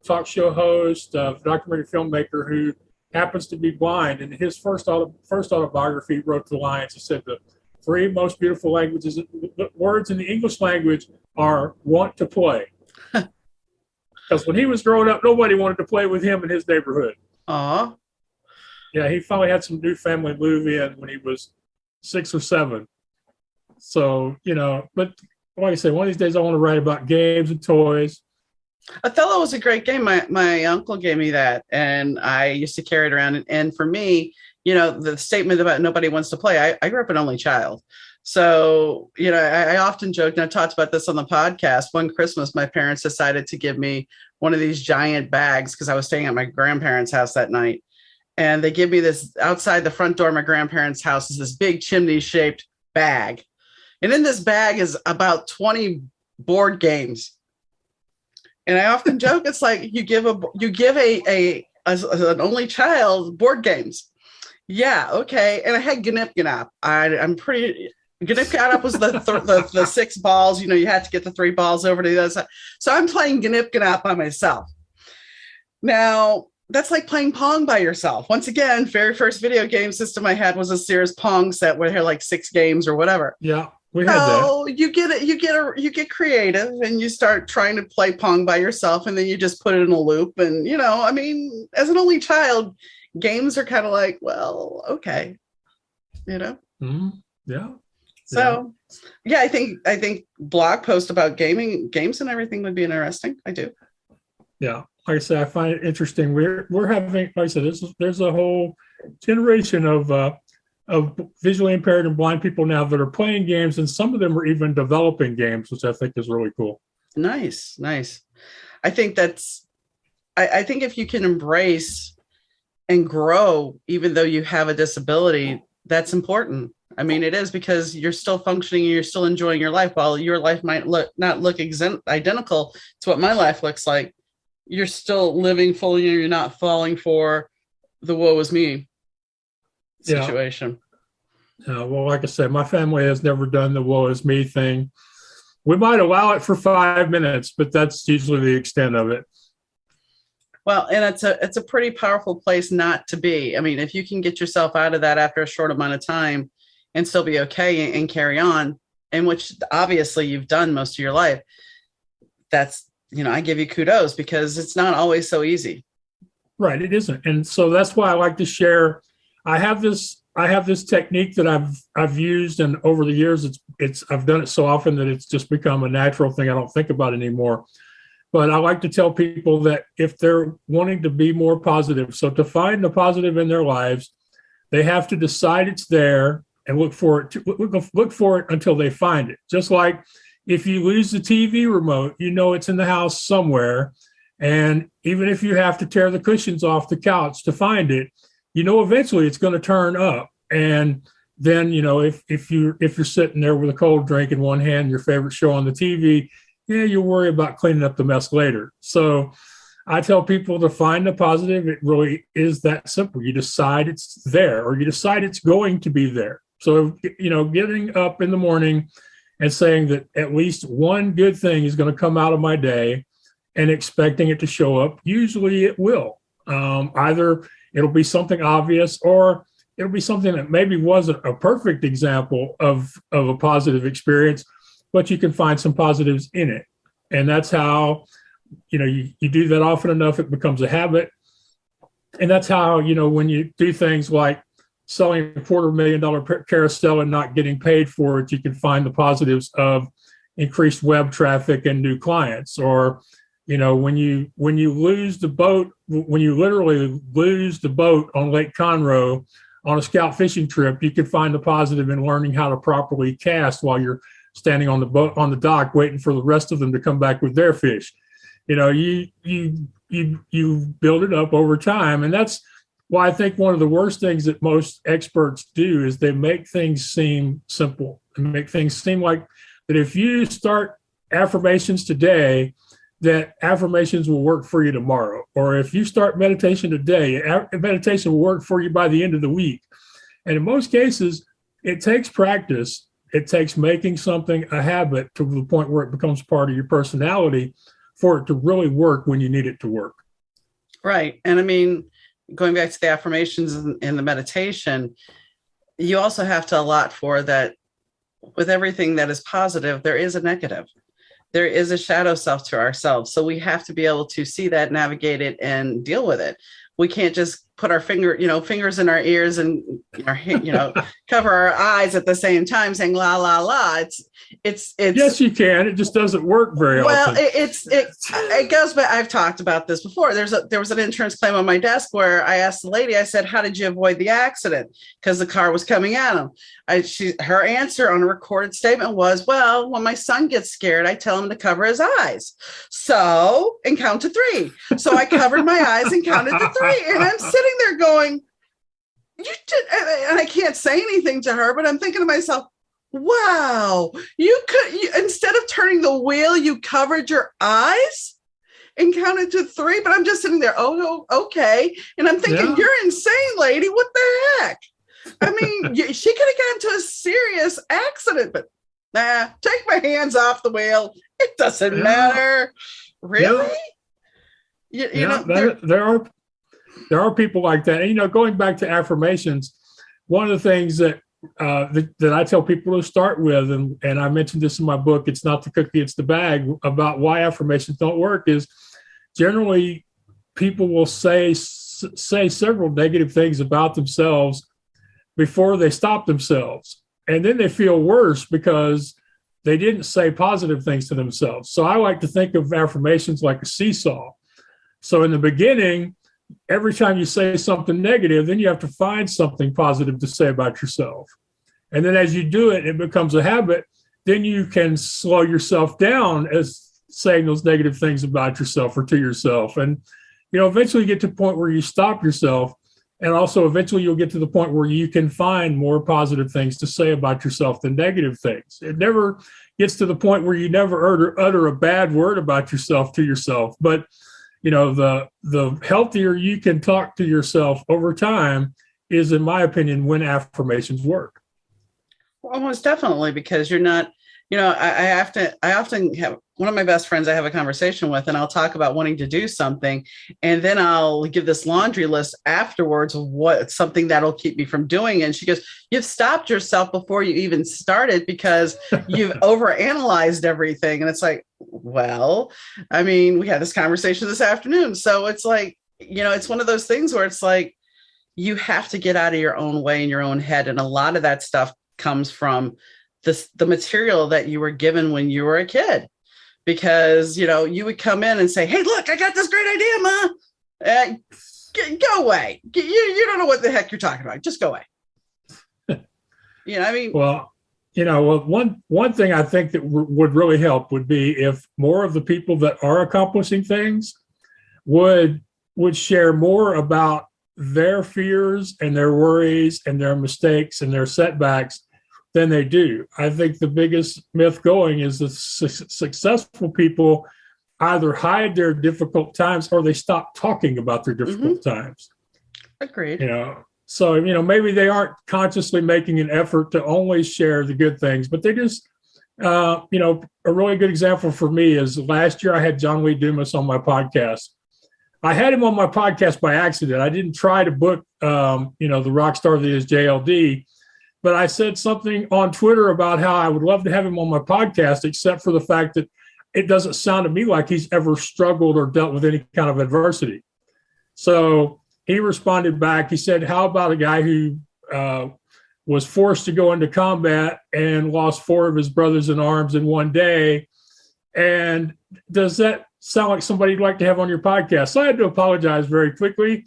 talk show host, documentary filmmaker who happens to be blind. And his first autobiography wrote the lines. He said the three most beautiful words in the English language are "want to play." Because when he was growing up, nobody wanted to play with him in his neighborhood. Aw. Yeah, he finally had some new family move in when he was 6 or 7. So, but like I say, one of these days I want to write about games and toys. Othello was a great game. My uncle gave me that, and I used to carry it around. And for me, the statement about nobody wants to play, I grew up an only child. So, I often joke, and I've talked about this on the podcast. One Christmas, my parents decided to give me one of these giant bags because I was staying at my grandparents' house that night. And they give me this outside the front door of my grandparents' house is this big chimney-shaped bag. And in this bag is about 20 board games. And I often joke, it's like you give as an only child board games. Yeah, okay. And I had Gnip Gnop. I'm pretty. Gnip Gnop was the 6 balls. You had to get the 3 balls over to the other side. So I'm playing Gnip Gnop by myself. Now, that's like playing Pong by yourself. Once again, very first video game system I had was a Sears Pong set where I had like 6 games or whatever. Yeah. We had that. You get creative and you start trying to play Pong by yourself, and then you just put it in a loop. And as an only child, games are kind of like, well, okay, Mm-hmm. Yeah. So I think blog post about games and everything would be interesting. I do. Yeah. Like I said, I find it interesting. We're having, like I said, there's a whole generation of visually impaired and blind people now that are playing games, and some of them are even developing games, which I think is really cool. Nice. I think I think if you can embrace and grow, even though you have a disability, that's important. I mean, it is, because you're still functioning and you're still enjoying your life. While your life might not look identical to what my life looks like, you're still living fully and you're not falling for the woe is me situation. Yeah. Well, like I said, my family has never done the woe is me thing. We might allow it for 5 minutes, but that's usually the extent of it. Well, and it's a pretty powerful place not to be. I mean, if you can get yourself out of that after a short amount of time and still be okay and carry on, and which obviously you've done most of your life, that's, I give you kudos, because it's not always so easy. Right. It isn't. And so that's why I like to share. I have this technique that I've used, and over the years I've done it so often that it's just become a natural thing I don't think about anymore. But I like to tell people that if they're wanting to be more positive, so to find the positive in their lives, they have to decide it's there and look for it until they find it. Just like if you lose the TV remote, it's in the house somewhere. And even if you have to tear the cushions off the couch to find it, eventually it's going to turn up. And then, if you're sitting there with a cold drink in one hand, your favorite show on the TV, yeah, you'll worry about cleaning up the mess later. So I tell people to find the positive. It really is that simple. You decide it's there, or you decide it's going to be there. So, getting up in the morning and saying that at least one good thing is going to come out of my day and expecting it to show up, usually it will. Either it'll be something obvious, or it'll be something that maybe wasn't a perfect example of a positive experience, but you can find some positives in it. And that's how, you do that often enough, it becomes a habit. And that's how, when you do things like selling a $250,000 carousel and not getting paid for it, you can find the positives of increased web traffic and new clients. Or, when you lose the boat, when you literally lose the boat on Lake Conroe on a scout fishing trip, you can find the positive in learning how to properly cast while you're standing on the boat, on the dock, waiting for the rest of them to come back with their fish. You build it up over time. And that's why I think one of the worst things that most experts do is they make things seem simple and make things seem like that if you start affirmations today, that affirmations will work for you tomorrow. Or if you start meditation today, meditation will work for you by the end of the week. And in most cases, it takes practice. It takes making something a habit to the point where it becomes part of your personality for it to really work when you need it to work. Right. And I mean, going back to the affirmations and the meditation, you also have to allot for that with everything that is positive, there is a negative. There is a shadow self to ourselves. So we have to be able to see that, navigate it, and deal with it. We can't just put our fingers in our ears and cover our eyes at the same time saying la la la. It's yes, you can. It just doesn't work very well, often. It goes back. I've talked about this before. There was an insurance claim on my desk where I asked the lady, I said, how did you avoid the accident? Because the car was coming at him. Her answer on a recorded statement was, well, when my son gets scared, I tell him to cover his eyes. And count to 3. So I covered my eyes and counted to 3. And I'm sitting there going, you did, and I can't say anything to her, but I'm thinking to myself, wow, you instead of turning the wheel, you covered your eyes and counted to 3. But I'm just sitting there, oh, no, okay. And I'm thinking, You're insane, lady. What the heck? I mean, she could have gotten into a serious accident, but take my hands off the wheel. It doesn't matter. Really? There are people like that. And, going back to affirmations, one of the things that I tell people to start with, and I mentioned this in my book, It's Not the Cookie, It's the Bag, about why affirmations don't work, is generally people will say several negative things about themselves before they stop themselves. And then they feel worse because they didn't say positive things to themselves. So I like to think of affirmations like a seesaw. So in the beginning, every time you say something negative, then you have to find something positive to say about yourself. And then as you do it, it becomes a habit. Then you can slow yourself down as saying those negative things about yourself or to yourself. And, eventually you get to the point where you stop yourself. And also eventually you'll get to the point where you can find more positive things to say about yourself than negative things. It never gets to the point where you never utter a bad word about yourself to yourself. But the healthier you can talk to yourself over time is, in my opinion, when affirmations work. Almost definitely, because you're not, I often have one of my best friends I have a conversation with, and I'll talk about wanting to do something. And then I'll give this laundry list afterwards of what something that'll keep me from doing it. And she goes, you've stopped yourself before you even started because you've overanalyzed everything. And it's like, well, I mean, we had this conversation this afternoon. So it's like, it's one of those things where it's like, you have to get out of your own way in your own head. And a lot of that stuff comes from the material that you were given when you were a kid, because, you would come in and say, hey, look, I got this great idea, Ma. Go away. You don't know what the heck you're talking about. Just go away. I mean, well, one thing I think that would really help would be if more of the people that are accomplishing things would share more about their fears and their worries and their mistakes and their setbacks than they do. I think the biggest myth going is that successful people either hide their difficult times or they stop talking about their difficult times. Agreed. So, maybe they aren't consciously making an effort to only share the good things, but they just, a really good example for me is last year I had John Lee Dumas on my podcast. I had him on my podcast by accident. I didn't try to book, the rock star that is JLD, but I said something on Twitter about how I would love to have him on my podcast, except for the fact that it doesn't sound to me like he's ever struggled or dealt with any kind of adversity. So he responded back. He said, how about a guy who was forced to go into combat and lost 4 of his brothers in arms in one day? And does that sound like somebody you'd like to have on your podcast? So I had to apologize very quickly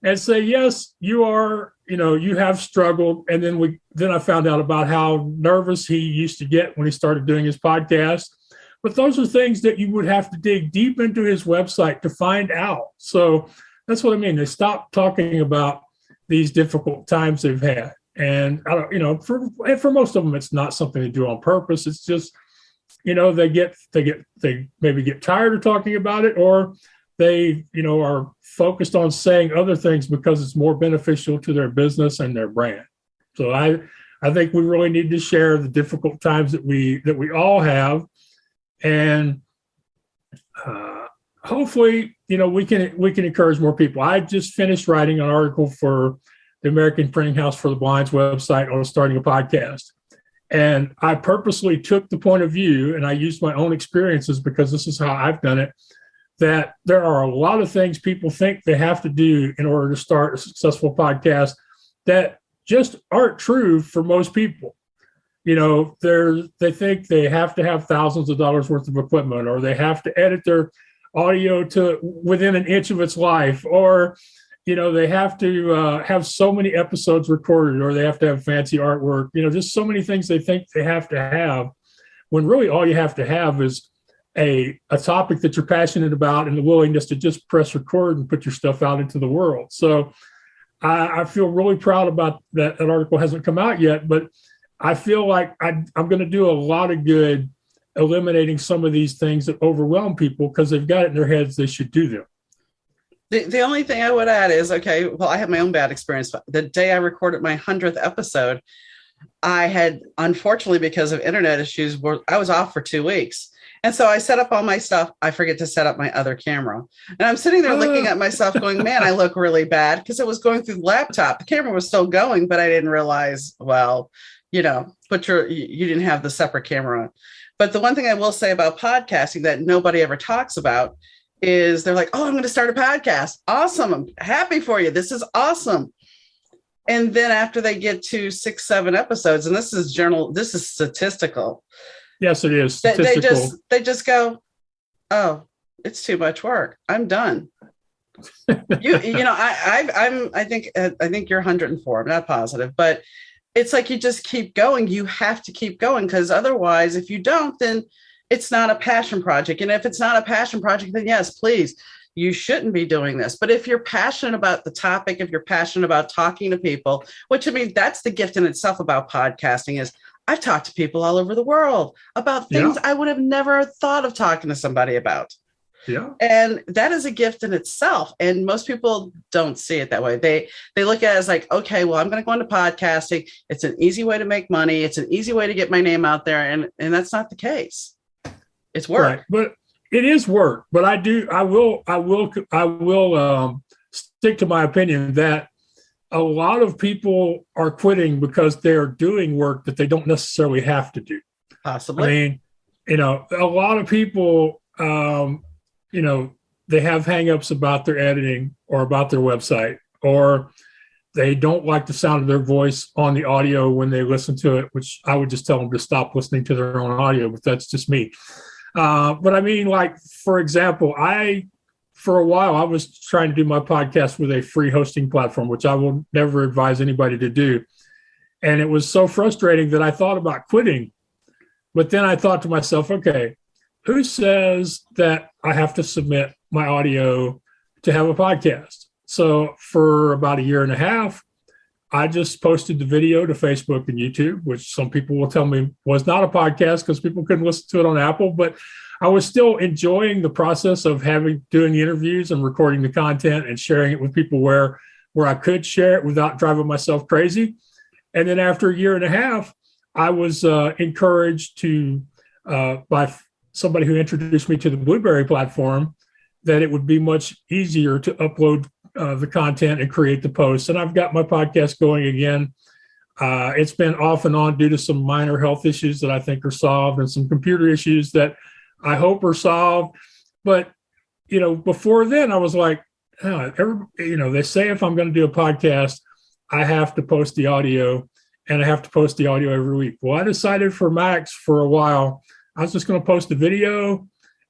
and say, yes, you are, you have struggled. And then I found out about how nervous he used to get when he started doing his podcast. But those are things that you would have to dig deep into his website to find out. So that's what I mean. They stopped talking about these difficult times they've had. And I don't, for most of them, it's not something they do on purpose. It's just, they maybe get tired of talking about it, or they, are focused on saying other things because it's more beneficial to their business and their brand. So I think we really need to share the difficult times that we all have, and hopefully, we can encourage more people. I just finished writing an article for the American Printing House for the Blind's website on starting a podcast. And I purposely took the point of view, and I used my own experiences because this is how I've done it, that there are a lot of things people think they have to do in order to start a successful podcast that just aren't true for most people. They think they have to have thousands of dollars worth of equipment, or they have to edit their audio to within an inch of its life, or they have to have so many episodes recorded, or they have to have fancy artwork, just so many things they think they have to have, when really all you have to have is a topic that you're passionate about and the willingness to just press record and put your stuff out into the world. So I feel really proud about that. That article hasn't come out yet, but I feel like I'm going to do a lot of good eliminating some of these things that overwhelm people because they've got it in their heads they should do them. The only thing I would add is, I have my own bad experience. The day I recorded my 100th episode, I had, unfortunately, because of internet issues, I was off for 2 weeks. And so I set up all my stuff. I forget to set up my other camera. And I'm sitting there looking at myself going, man, I look really bad, because it was going through the laptop. The camera was still going, but I didn't realize, you didn't have the separate camera on. But the one thing I will say about podcasting that nobody ever talks about is they're like, oh, I'm going to start a podcast. Awesome. I'm happy for you. This is awesome. And then after they get to 6, 7 episodes, and this is statistical. Yes, it is. They just go, oh, it's too much work. I'm done. I think you're 104. I'm not positive, but it's like, you just keep going. You have to keep going, because otherwise, if you don't, then it's not a passion project. And if it's not a passion project, then yes, please, you shouldn't be doing this. But if you're passionate about the topic, if you're passionate about talking to people, which, that's the gift in itself about podcasting, is I've talked to people all over the world about things I would have never thought of talking to somebody about. Yeah. And that is a gift in itself. And most people don't see it that way. They look at it as like, okay, well, I'm going to go into podcasting. It's an easy way to make money. It's an easy way to get my name out there. And that's not the case. It's work. Right. But it is work. But I will stick to my opinion that a lot of people are quitting because they're doing work that they don't necessarily have to do. Possibly. A lot of people, they have hangups about their editing or about their website, or they don't like the sound of their voice on the audio when they listen to it, which I would just tell them to stop listening to their own audio, but that's just me. But for example, for a while, I was trying to do my podcast with a free hosting platform, which I will never advise anybody to do. And it was so frustrating that I thought about quitting. But then I thought to myself, okay, who says that I have to submit my audio to have a podcast? So for about a year and a half, I just posted the video to Facebook and YouTube, which some people will tell me was not a podcast because people couldn't listen to it on Apple, but I was still enjoying the process of doing the interviews and recording the content and sharing it with people where I could share it without driving myself crazy. And then after a year and a half, I was encouraged by somebody who introduced me to the Blueberry platform that it would be much easier to upload the content and create the posts. And I've got my podcast going again. It's been off and on due to some minor health issues that I think are solved and some computer issues that I hope are solved. But, before then I was like, they say if I'm going to do a podcast, I have to post the audio, and I have to post the audio every week. Well, I decided for Max for a while, I was just going to post the video.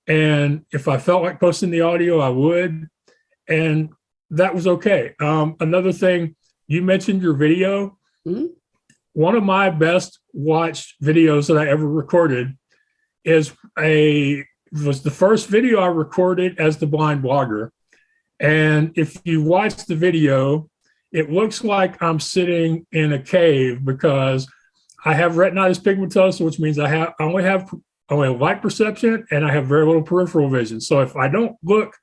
And if I felt like posting the audio, I would. And that was okay. Another thing, you mentioned your video. Mm-hmm. One of my best watched videos that I ever recorded was the first video I recorded as the blind blogger. And if you watch the video, it looks like I'm sitting in a cave because I have retinitis pigmentosa, which means I only have light perception and I have very little peripheral vision. So if I don't look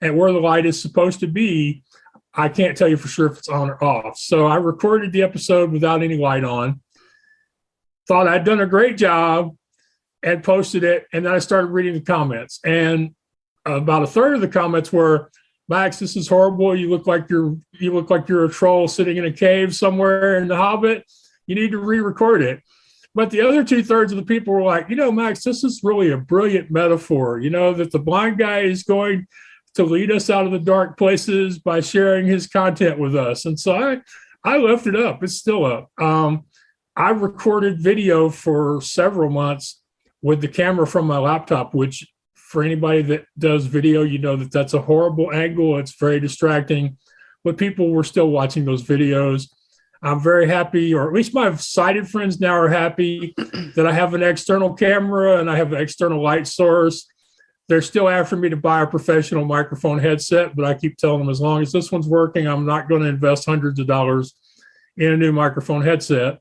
at where the light is supposed to be, I can't tell you for sure if it's on or off. So I recorded the episode without any light on, thought I'd done a great job, and posted it. And then I started reading the comments. And about a third of the comments were, Max, this is horrible. You look like you're a troll sitting in a cave somewhere in The Hobbit. You need to re-record it. But the other 2/3 of the people were like, Max, this is really a brilliant metaphor, that the blind guy is going to lead us out of the dark places by sharing his content with us. And so I left it up. It's still up. I recorded video for several months with the camera from my laptop, which for anybody that does video, that's a horrible angle. It's very distracting, but people were still watching those videos. I'm very happy, or at least my sighted friends now are happy that I have an external camera and I have an external light source. They're still after me to buy a professional microphone headset, but I keep telling them as long as this one's working, I'm not going to invest hundreds of dollars in a new microphone headset.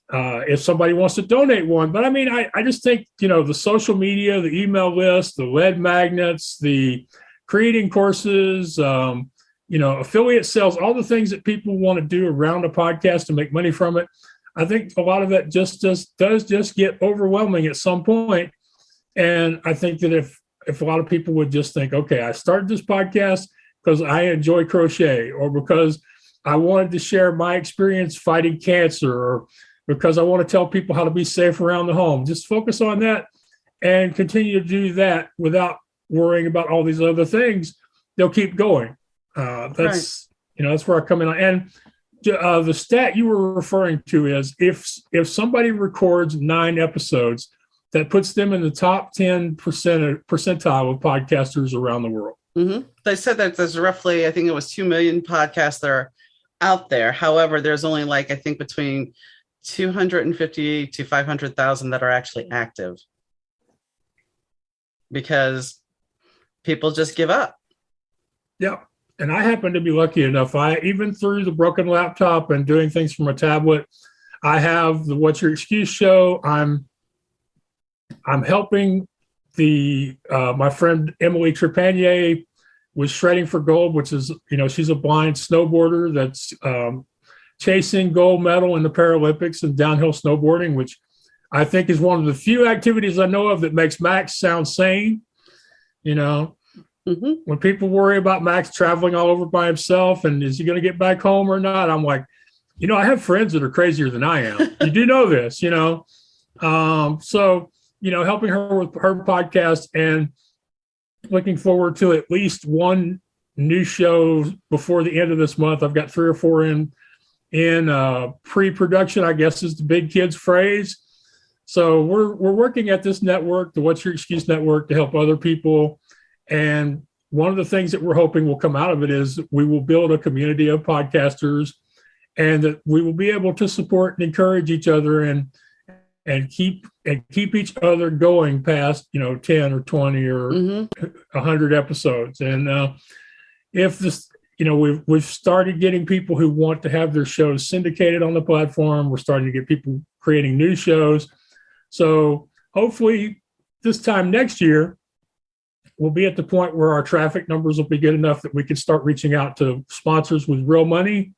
If somebody wants to donate one. But I just think, the social media, the email list, the lead magnets, the creating courses, affiliate sales, all the things that people want to do around a podcast to make money from it. I think a lot of that does get overwhelming at some point. And I think that if a lot of people would just think, okay, I started this podcast because I enjoy crochet, or because I wanted to share my experience fighting cancer, or because I want to tell people how to be safe around the home. Just focus on that and continue to do that without worrying about all these other things. They'll keep going. That's where I come in. And the stat you were referring to is if somebody records 9 episodes, that puts them in the top 10% percentile of podcasters around the world. Mm-hmm. They said that there's roughly, I think it was 2 million podcasts that are out there. However, there's only I think between 250 to 500,000 that are actually active, because people just give up. Yeah. And I happen to be lucky enough. Even through the broken laptop and doing things from a tablet, I have the What's Your Excuse show. I'm helping my friend Emily Trepanier with Shredding for Gold, which is, she's a blind snowboarder that's chasing gold medal in the Paralympics and downhill snowboarding, which I think is one of the few activities I know of that makes Max sound sane. Mm-hmm. When people worry about Max traveling all over by himself and is he going to get back home or not, I'm like, I have friends that are crazier than I am. You do know this, So, helping her with her podcast and looking forward to at least one new show before the end of this month. I've got 3 or 4 in pre-production, I guess is the big kids phrase. So we're working at this network, the What's Your Excuse Network, to help other people. And one of the things that we're hoping will come out of it is we will build a community of podcasters, and that we will be able to support and encourage each other and keep each other going past 10 or 20 or 100 episodes. And if we've started getting people who want to have their shows syndicated on the platform. We're starting to get people creating new shows. So hopefully this time next year, we'll be at the point where our traffic numbers will be good enough that we can start reaching out to sponsors with real money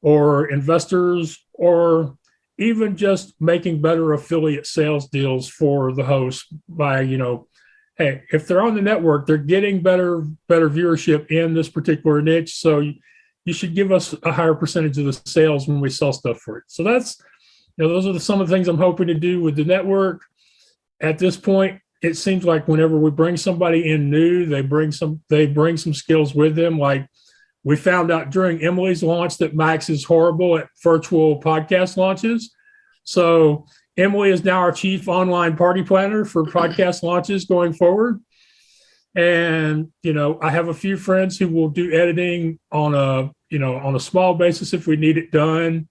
or investors, or even just making better affiliate sales deals for the host by, hey, if they're on the network, they're getting better viewership in this particular niche. So you should give us a higher percentage of the sales when we sell stuff for it. So that's, those are some of the things I'm hoping to do with the network. At this point, it seems like whenever we bring somebody in new, they bring some skills with them. Like we found out during Emily's launch that Max is horrible at virtual podcast launches. So Emily is now our chief online party planner for podcast launches going forward. And, I have a few friends who will do editing on a small basis if we need it done,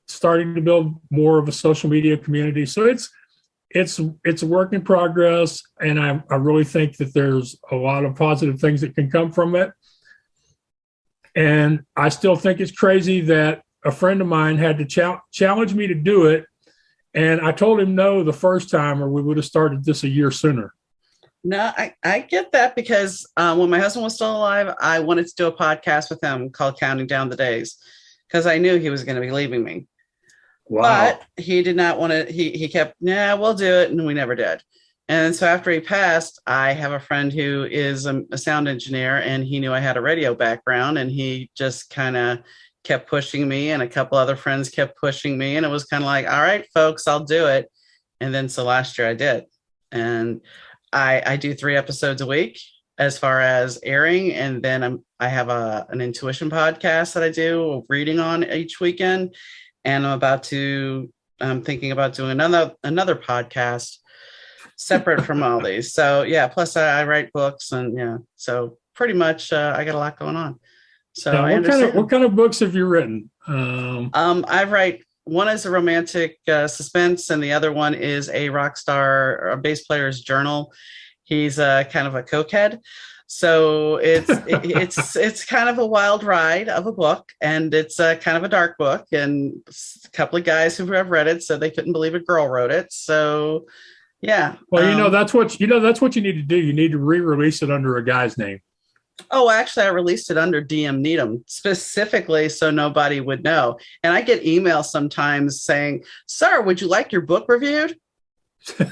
starting to build more of a social media community. So it's a work in progress. And I really think that there's a lot of positive things that can come from it. And I still think it's crazy that a friend of mine had to challenge me to do it. And I told him no the first time, or we would have started this a year sooner. No, I get that because when my husband was still alive, I wanted to do a podcast with him called Counting Down the Days because I knew he was going to be leaving me. Wow. But he did not want to. He kept, we'll do it. And we never did. And so after he passed, I have a friend who is a sound engineer, and he knew I had a radio background, and he just kind of kept pushing me, and a couple other friends kept pushing me, and it was kind of like, all right, folks, I'll do it. And then so last year I did. And I do 3 episodes a week as far as airing. And then I have an intuition podcast that I do reading on each weekend. And I'm thinking about doing another podcast separate from all these. So yeah, plus I write books, and so pretty much I got a lot going on. So now, what kind of books have you written? I write, one is a romantic suspense, and the other one is a rock star or a bass player's journal. He's kind of a cokehead. So it's kind of a wild ride of a book, and it's kind of a dark book, and a couple of guys who have read it, so they couldn't believe a girl wrote it. So yeah. Well, that's what you need to do. You need to re-release it under a guy's name. Oh, actually, I released it under DM Needham specifically so nobody would know. And I get emails sometimes saying, "Sir, would you like your book reviewed?"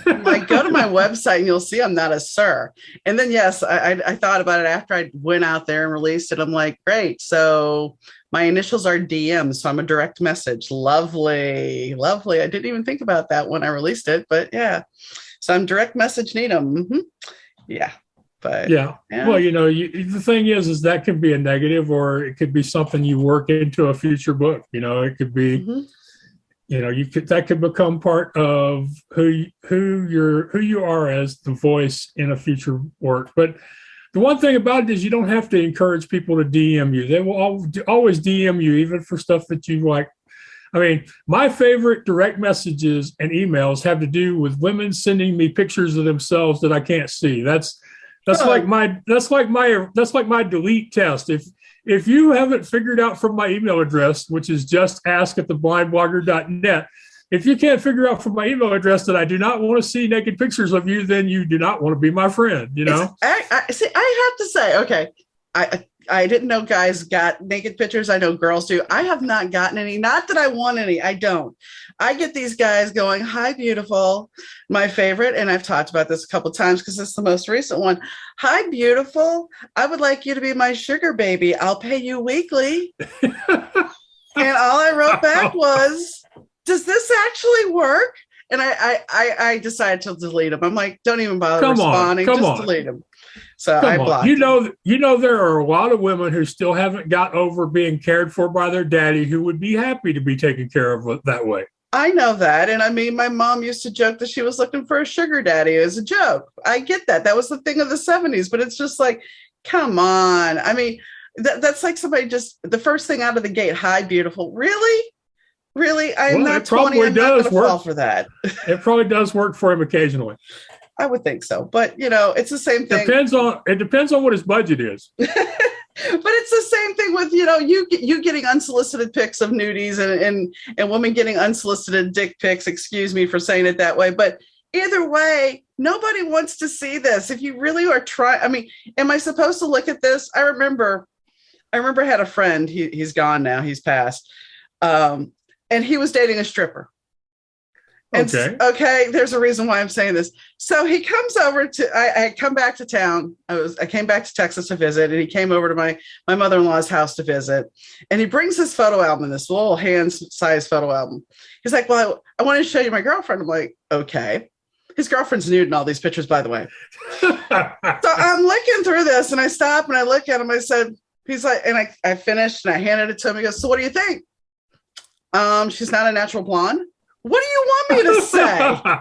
Like, go to my website and you'll see I'm not a sir. And then, yes, I thought about it after I went out there and released it. I'm like, great. So my initials are DM, so I'm a direct message. Lovely. Lovely. I didn't even think about that when I released it, but yeah. So I'm direct message Needham. Mm-hmm. Yeah. But yeah. Well, the thing is that can be a negative, or it could be something you work into a future book. It could be, that could become part of who you are as the voice in a future work. But the one thing about it is you don't have to encourage people to DM you. They will always DM you, even for stuff that you like. I mean, my favorite direct messages and emails have to do with women sending me pictures of themselves that I can't see. That's like my delete test. If you haven't figured out from my email address, which is justask@theblindblogger.net, if you can't figure out from my email address that I do not want to see naked pictures of you, then you do not want to be my friend. I have to say, okay, I didn't know guys got naked pictures. I know girls do. I have not gotten any. Not that I want any. I don't. I get these guys going, "Hi, beautiful." My favorite, and I've talked about this a couple of times because it's the most recent one. "Hi, beautiful. I would like you to be my sugar baby. I'll pay you weekly." And all I wrote back was, "Does this actually work?" And I decided to delete them. I'm like, don't even bother responding. Just delete them. So I blocked. There are a lot of women who still haven't got over being cared for by their daddy, who would be happy to be taken care of that way. I know that. And I mean, my mom used to joke that she was looking for a sugar daddy as a joke. I get that. That was the thing of the 70s, but it's just like, come on. I mean, that's like somebody just the first thing out of the gate. "Hi, beautiful." Really? Really? I'm not 20. I'm not going to fall for that. It probably does work for him occasionally. I would think so. But, it's the same thing. It depends on what his budget is. But it's the same thing with, you getting unsolicited pics of nudies and women getting unsolicited dick pics. Excuse me for saying it that way. But either way, nobody wants to see this. If you really are trying, I mean, am I supposed to look at this? I remember I had a friend, he's gone now, he's passed. And he was dating a stripper. And okay, there's a reason why I'm saying this. So he comes over to, I come back to town. I came back to Texas to visit, and he came over to my mother-in-law's house to visit. And he brings this photo album, this little hand-sized photo album. He's like, well, I wanted to show you my girlfriend. I'm like, okay. His girlfriend's nude in all these pictures, by the way. So I'm looking through this, and I stop and I look at him. I said, he's like, and I finished and I handed it to him. He goes, so what do you think? She's not a natural blonde. What do you want me to say? What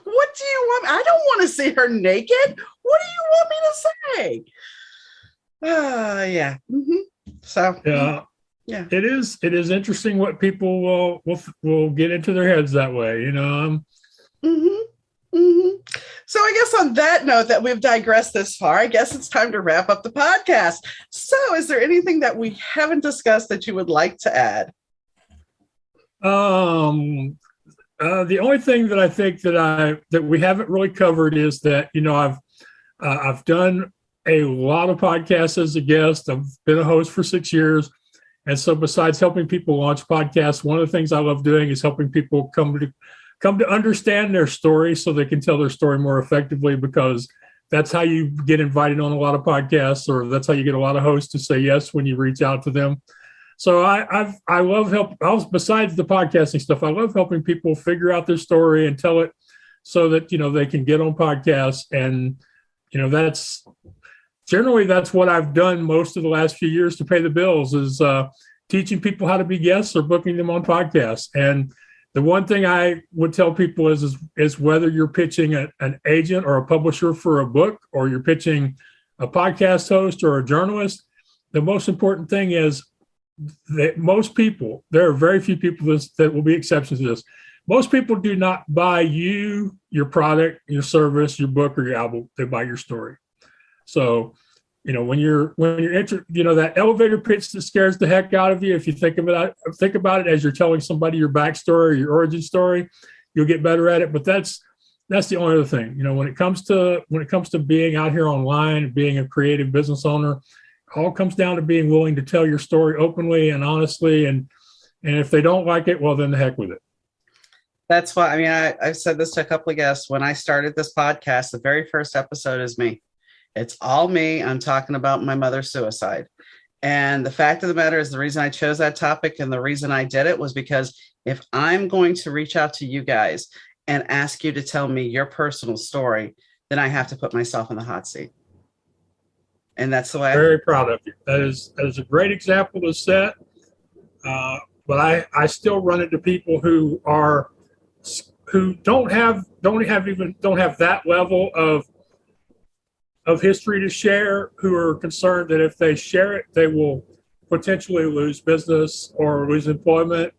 do you want? I don't want to see her naked. What do you want me to say? Yeah. Mm-hmm. So yeah. It is interesting what people will get into their heads that way, Mm-hmm. Mm-hmm. So I guess on that note that we've digressed this far, I guess it's time to wrap up the podcast. So is there anything that we haven't discussed that you would like to add? The only thing that I think that we haven't really covered is that, I've done a lot of podcasts as a guest. I've been a host for 6 years. And so besides helping people launch podcasts, one of the things I love doing is helping people come to understand their story so they can tell their story more effectively, because that's how you get invited on a lot of podcasts, or that's how you get a lot of hosts to say yes when you reach out to them. So I love besides the podcasting stuff, I love helping people figure out their story and tell it so that, they can get on podcasts. And, that's what I've done most of the last few years to pay the bills, is teaching people how to be guests or booking them on podcasts. And the one thing I would tell people is whether you're pitching an agent or a publisher for a book, or you're pitching a podcast host or a journalist, the most important thing is that most people, there are very few people that will be exceptions to this. Most people do not buy you, your product, your service, your book, or your album. They buy your story. So, when you're that elevator pitch that scares the heck out of you, if you think about it as you're telling somebody your backstory or your origin story, you'll get better at it. But that's the only other thing. When it comes to being out here online, being a creative business owner, all comes down to being willing to tell your story openly and honestly. And if they don't like it, well, then the heck with it. That's why, I've said this to a couple of guests. When I started this podcast, the very first episode is me. It's all me. I'm talking about my mother's suicide. And the fact of the matter is, the reason I chose that topic and the reason I did it was because if I'm going to reach out to you guys and ask you to tell me your personal story, then I have to put myself in the hot seat. And that's the way. Very proud of you. That is a great example to set. But I still run into people who don't have that level of history to share, who are concerned that if they share it, they will potentially lose business or lose employment,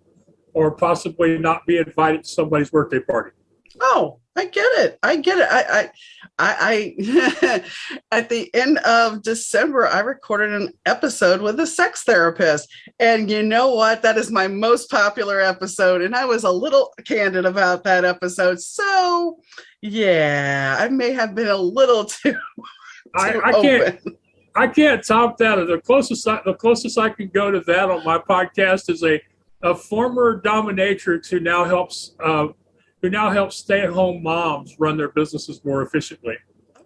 or possibly not be invited to somebody's birthday party. Oh, I get it. I at the end of December, I recorded an episode with a sex therapist. And you know what? That is my most popular episode. And I was a little candid about that episode. So yeah, I may have been a little too I can't top that. The closest I can go to that on my podcast is a former dominatrix who now helps stay-at-home moms run their businesses more efficiently.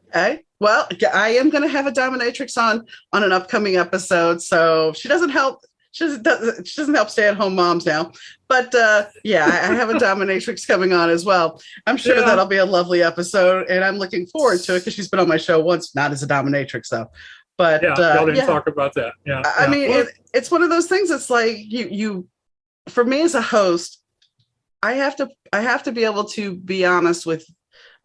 Okay. Well, I am going to have a dominatrix on an upcoming episode. So she doesn't help. She doesn't help stay-at-home moms now. But I have a dominatrix coming on as well. I'm sure that'll be a lovely episode, and I'm looking forward to it because she's been on my show once, not as a dominatrix though. But y'all didn't talk about that. Yeah. I mean, it's one of those things. It's like you, for me as a host, I have to be able to be honest with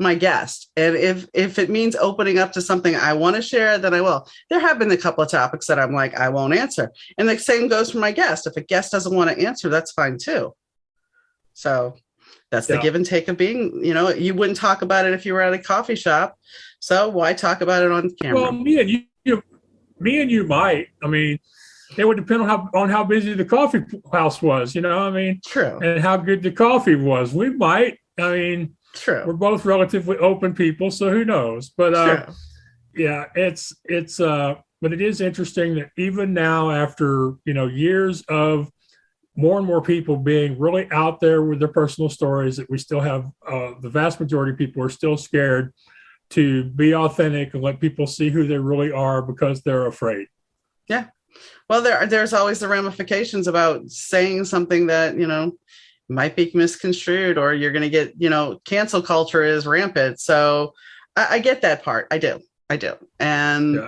my guest. And if it means opening up to something I want to share, then I will. There have been a couple of topics that I'm like, I won't answer. And the same goes for my guest. If a guest doesn't want to answer, that's fine too. So that's the give and take of being, you wouldn't talk about it if you were at a coffee shop. So why talk about it on camera? Well, me and you might. I mean, it would depend on how busy the coffee house was, True. and how good the coffee was. We might. I mean, True. we're both relatively open people, so who knows? But True. yeah, but it is interesting that even now, after years of more and more people being really out there with their personal stories, that we still have the vast majority of people are still scared to be authentic and let people see who they really are because they're afraid. Yeah. Well, there's always the ramifications about saying something that, might be misconstrued, or you're going to get, cancel culture is rampant. So I get that part. I do. And,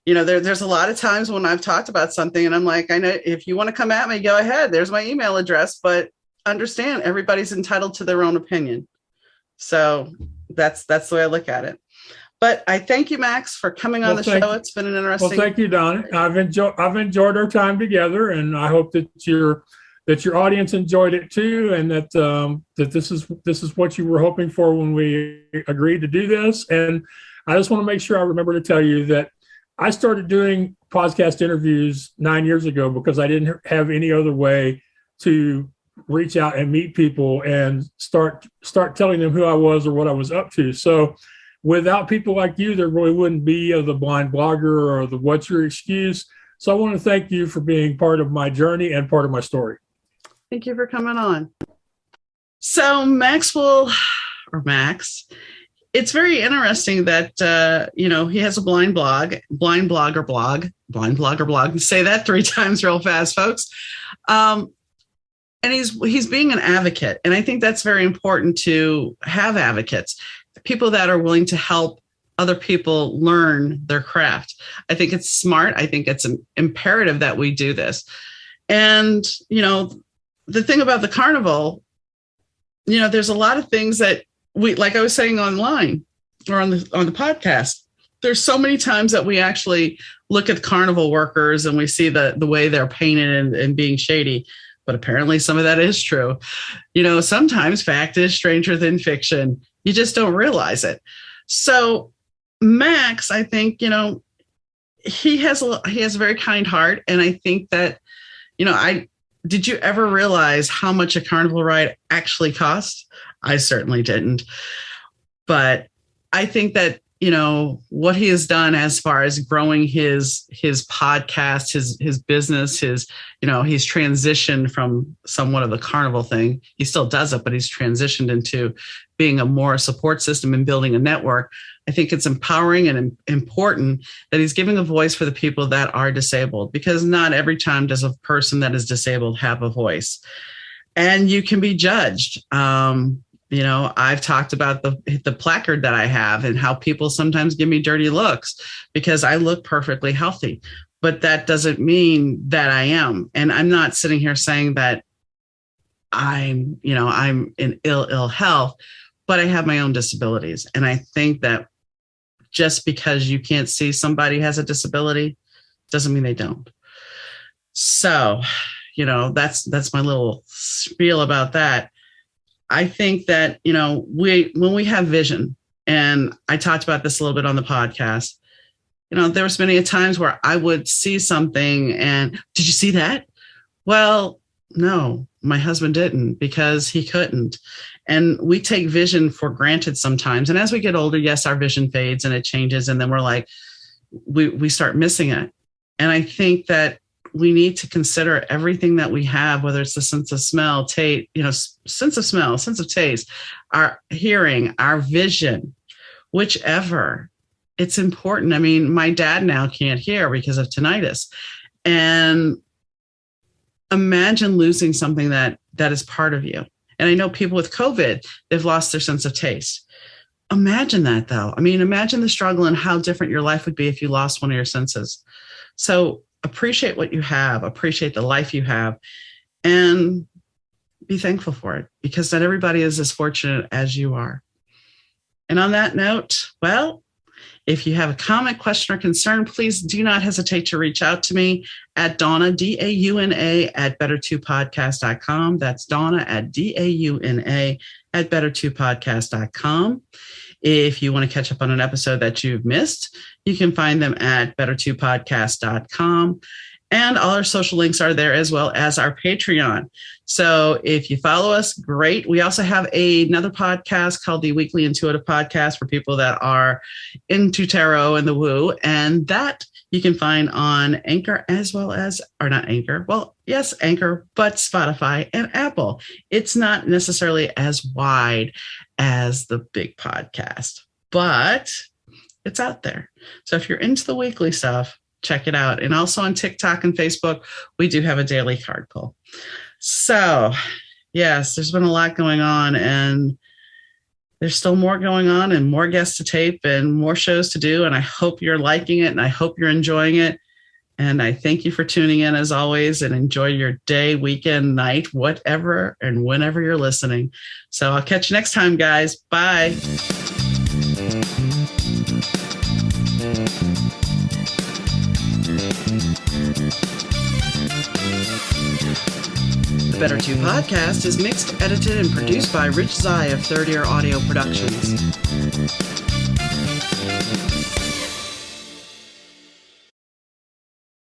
there's a lot of times when I've talked about something and I'm like, I know if you want to come at me, go ahead. There's my email address, but understand everybody's entitled to their own opinion. So that's the way I look at it. But I thank you, Max, for coming on the show. It's been an interesting. Well, thank you, Donna. I've enjoyed our time together, and I hope that your audience enjoyed it too, and that this is what you were hoping for when we agreed to do this. And I just want to make sure I remember to tell you that I started doing podcast interviews 9 years ago because I didn't have any other way to reach out and meet people and start telling them who I was or what I was up to. So without people like you, there really wouldn't be the Blind Blogger or the What's Your Excuse. So I want to thank you for being part of my journey and part of my story. Thank you for coming on. So Maxwell, or Max, it's very interesting that, he has a blind blogger blog. Say that 3 times real fast, folks. And he's being an advocate. And I think that's very important to have advocates, people that are willing to help other people learn their craft. I think it's smart. I think it's an imperative that we do this. And, the thing about the carnival, there's a lot of things that we, like I was saying online or on the podcast, there's so many times that we actually look at carnival workers and we see the way they're painted and being shady. But apparently some of that is true. Sometimes fact is stranger than fiction. You just don't realize it. So Max, I think, he has a very kind heart. And I think that, did you ever realize how much a carnival ride actually costs? I certainly didn't. But I think that, what he has done as far as growing his podcast, his business, he's transitioned from somewhat of the carnival thing. He still does it, but he's transitioned into being a more support system and building a network. I think it's empowering and important that he's giving a voice for the people that are disabled, because not every time does a person that is disabled have a voice, and you can be judged. I've talked about the placard that I have and how people sometimes give me dirty looks because I look perfectly healthy, but that doesn't mean that I am. And I'm not sitting here saying that I'm in ill health, but I have my own disabilities. And I think that just because you can't see somebody has a disability doesn't mean they don't. So, that's my little spiel about that. I think that, when we have vision, and I talked about this a little bit on the podcast, there was many times where I would see something and, did you see that? Well, no, my husband didn't because he couldn't. And we take vision for granted sometimes. And as we get older, yes, our vision fades and it changes. And then we're like, we start missing it. And I think that we need to consider everything that we have, whether it's the sense of smell, sense of smell, sense of taste, our hearing, our vision, whichever. It's important. I mean, my dad now can't hear because of tinnitus. And imagine losing something that is part of you. And I know people with COVID, they've lost their sense of taste. Imagine that, though. I mean, imagine the struggle and how different your life would be if you lost one of your senses. So appreciate what you have, appreciate the life you have, and be thankful for it, because not everybody is as fortunate as you are. And on that note, well, if you have a comment, question, or concern, please do not hesitate to reach out to me at Donna, DAUNA, at better2podcast.com. That's Donna at DAUNA at better2podcast.com. If you want to catch up on an episode that you've missed, you can find them at better2podcast.com. And all our social links are there, as well as our Patreon. So if you follow us, great. We also have another podcast called the Weekly Intuitive Podcast for people that are into tarot and the woo. And that you can find on Anchor, as well as, or not Anchor. Well, yes, Anchor, but Spotify and Apple. It's not necessarily as wide as the big podcast, but it's out there. So if you're into the weekly stuff, check it out. And also on TikTok and Facebook, we do have a daily card pull. So yes, there's been a lot going on, and there's still more going on, and more guests to tape and more shows to do. And I hope you're liking it, and I hope you're enjoying it. And I thank you for tuning in, as always, and enjoy your day, weekend, night, whatever, and whenever you're listening. So I'll catch you next time, guys. Bye. The Better 2 podcast is mixed, edited, and produced by Rich Zai of Third Ear Audio Productions.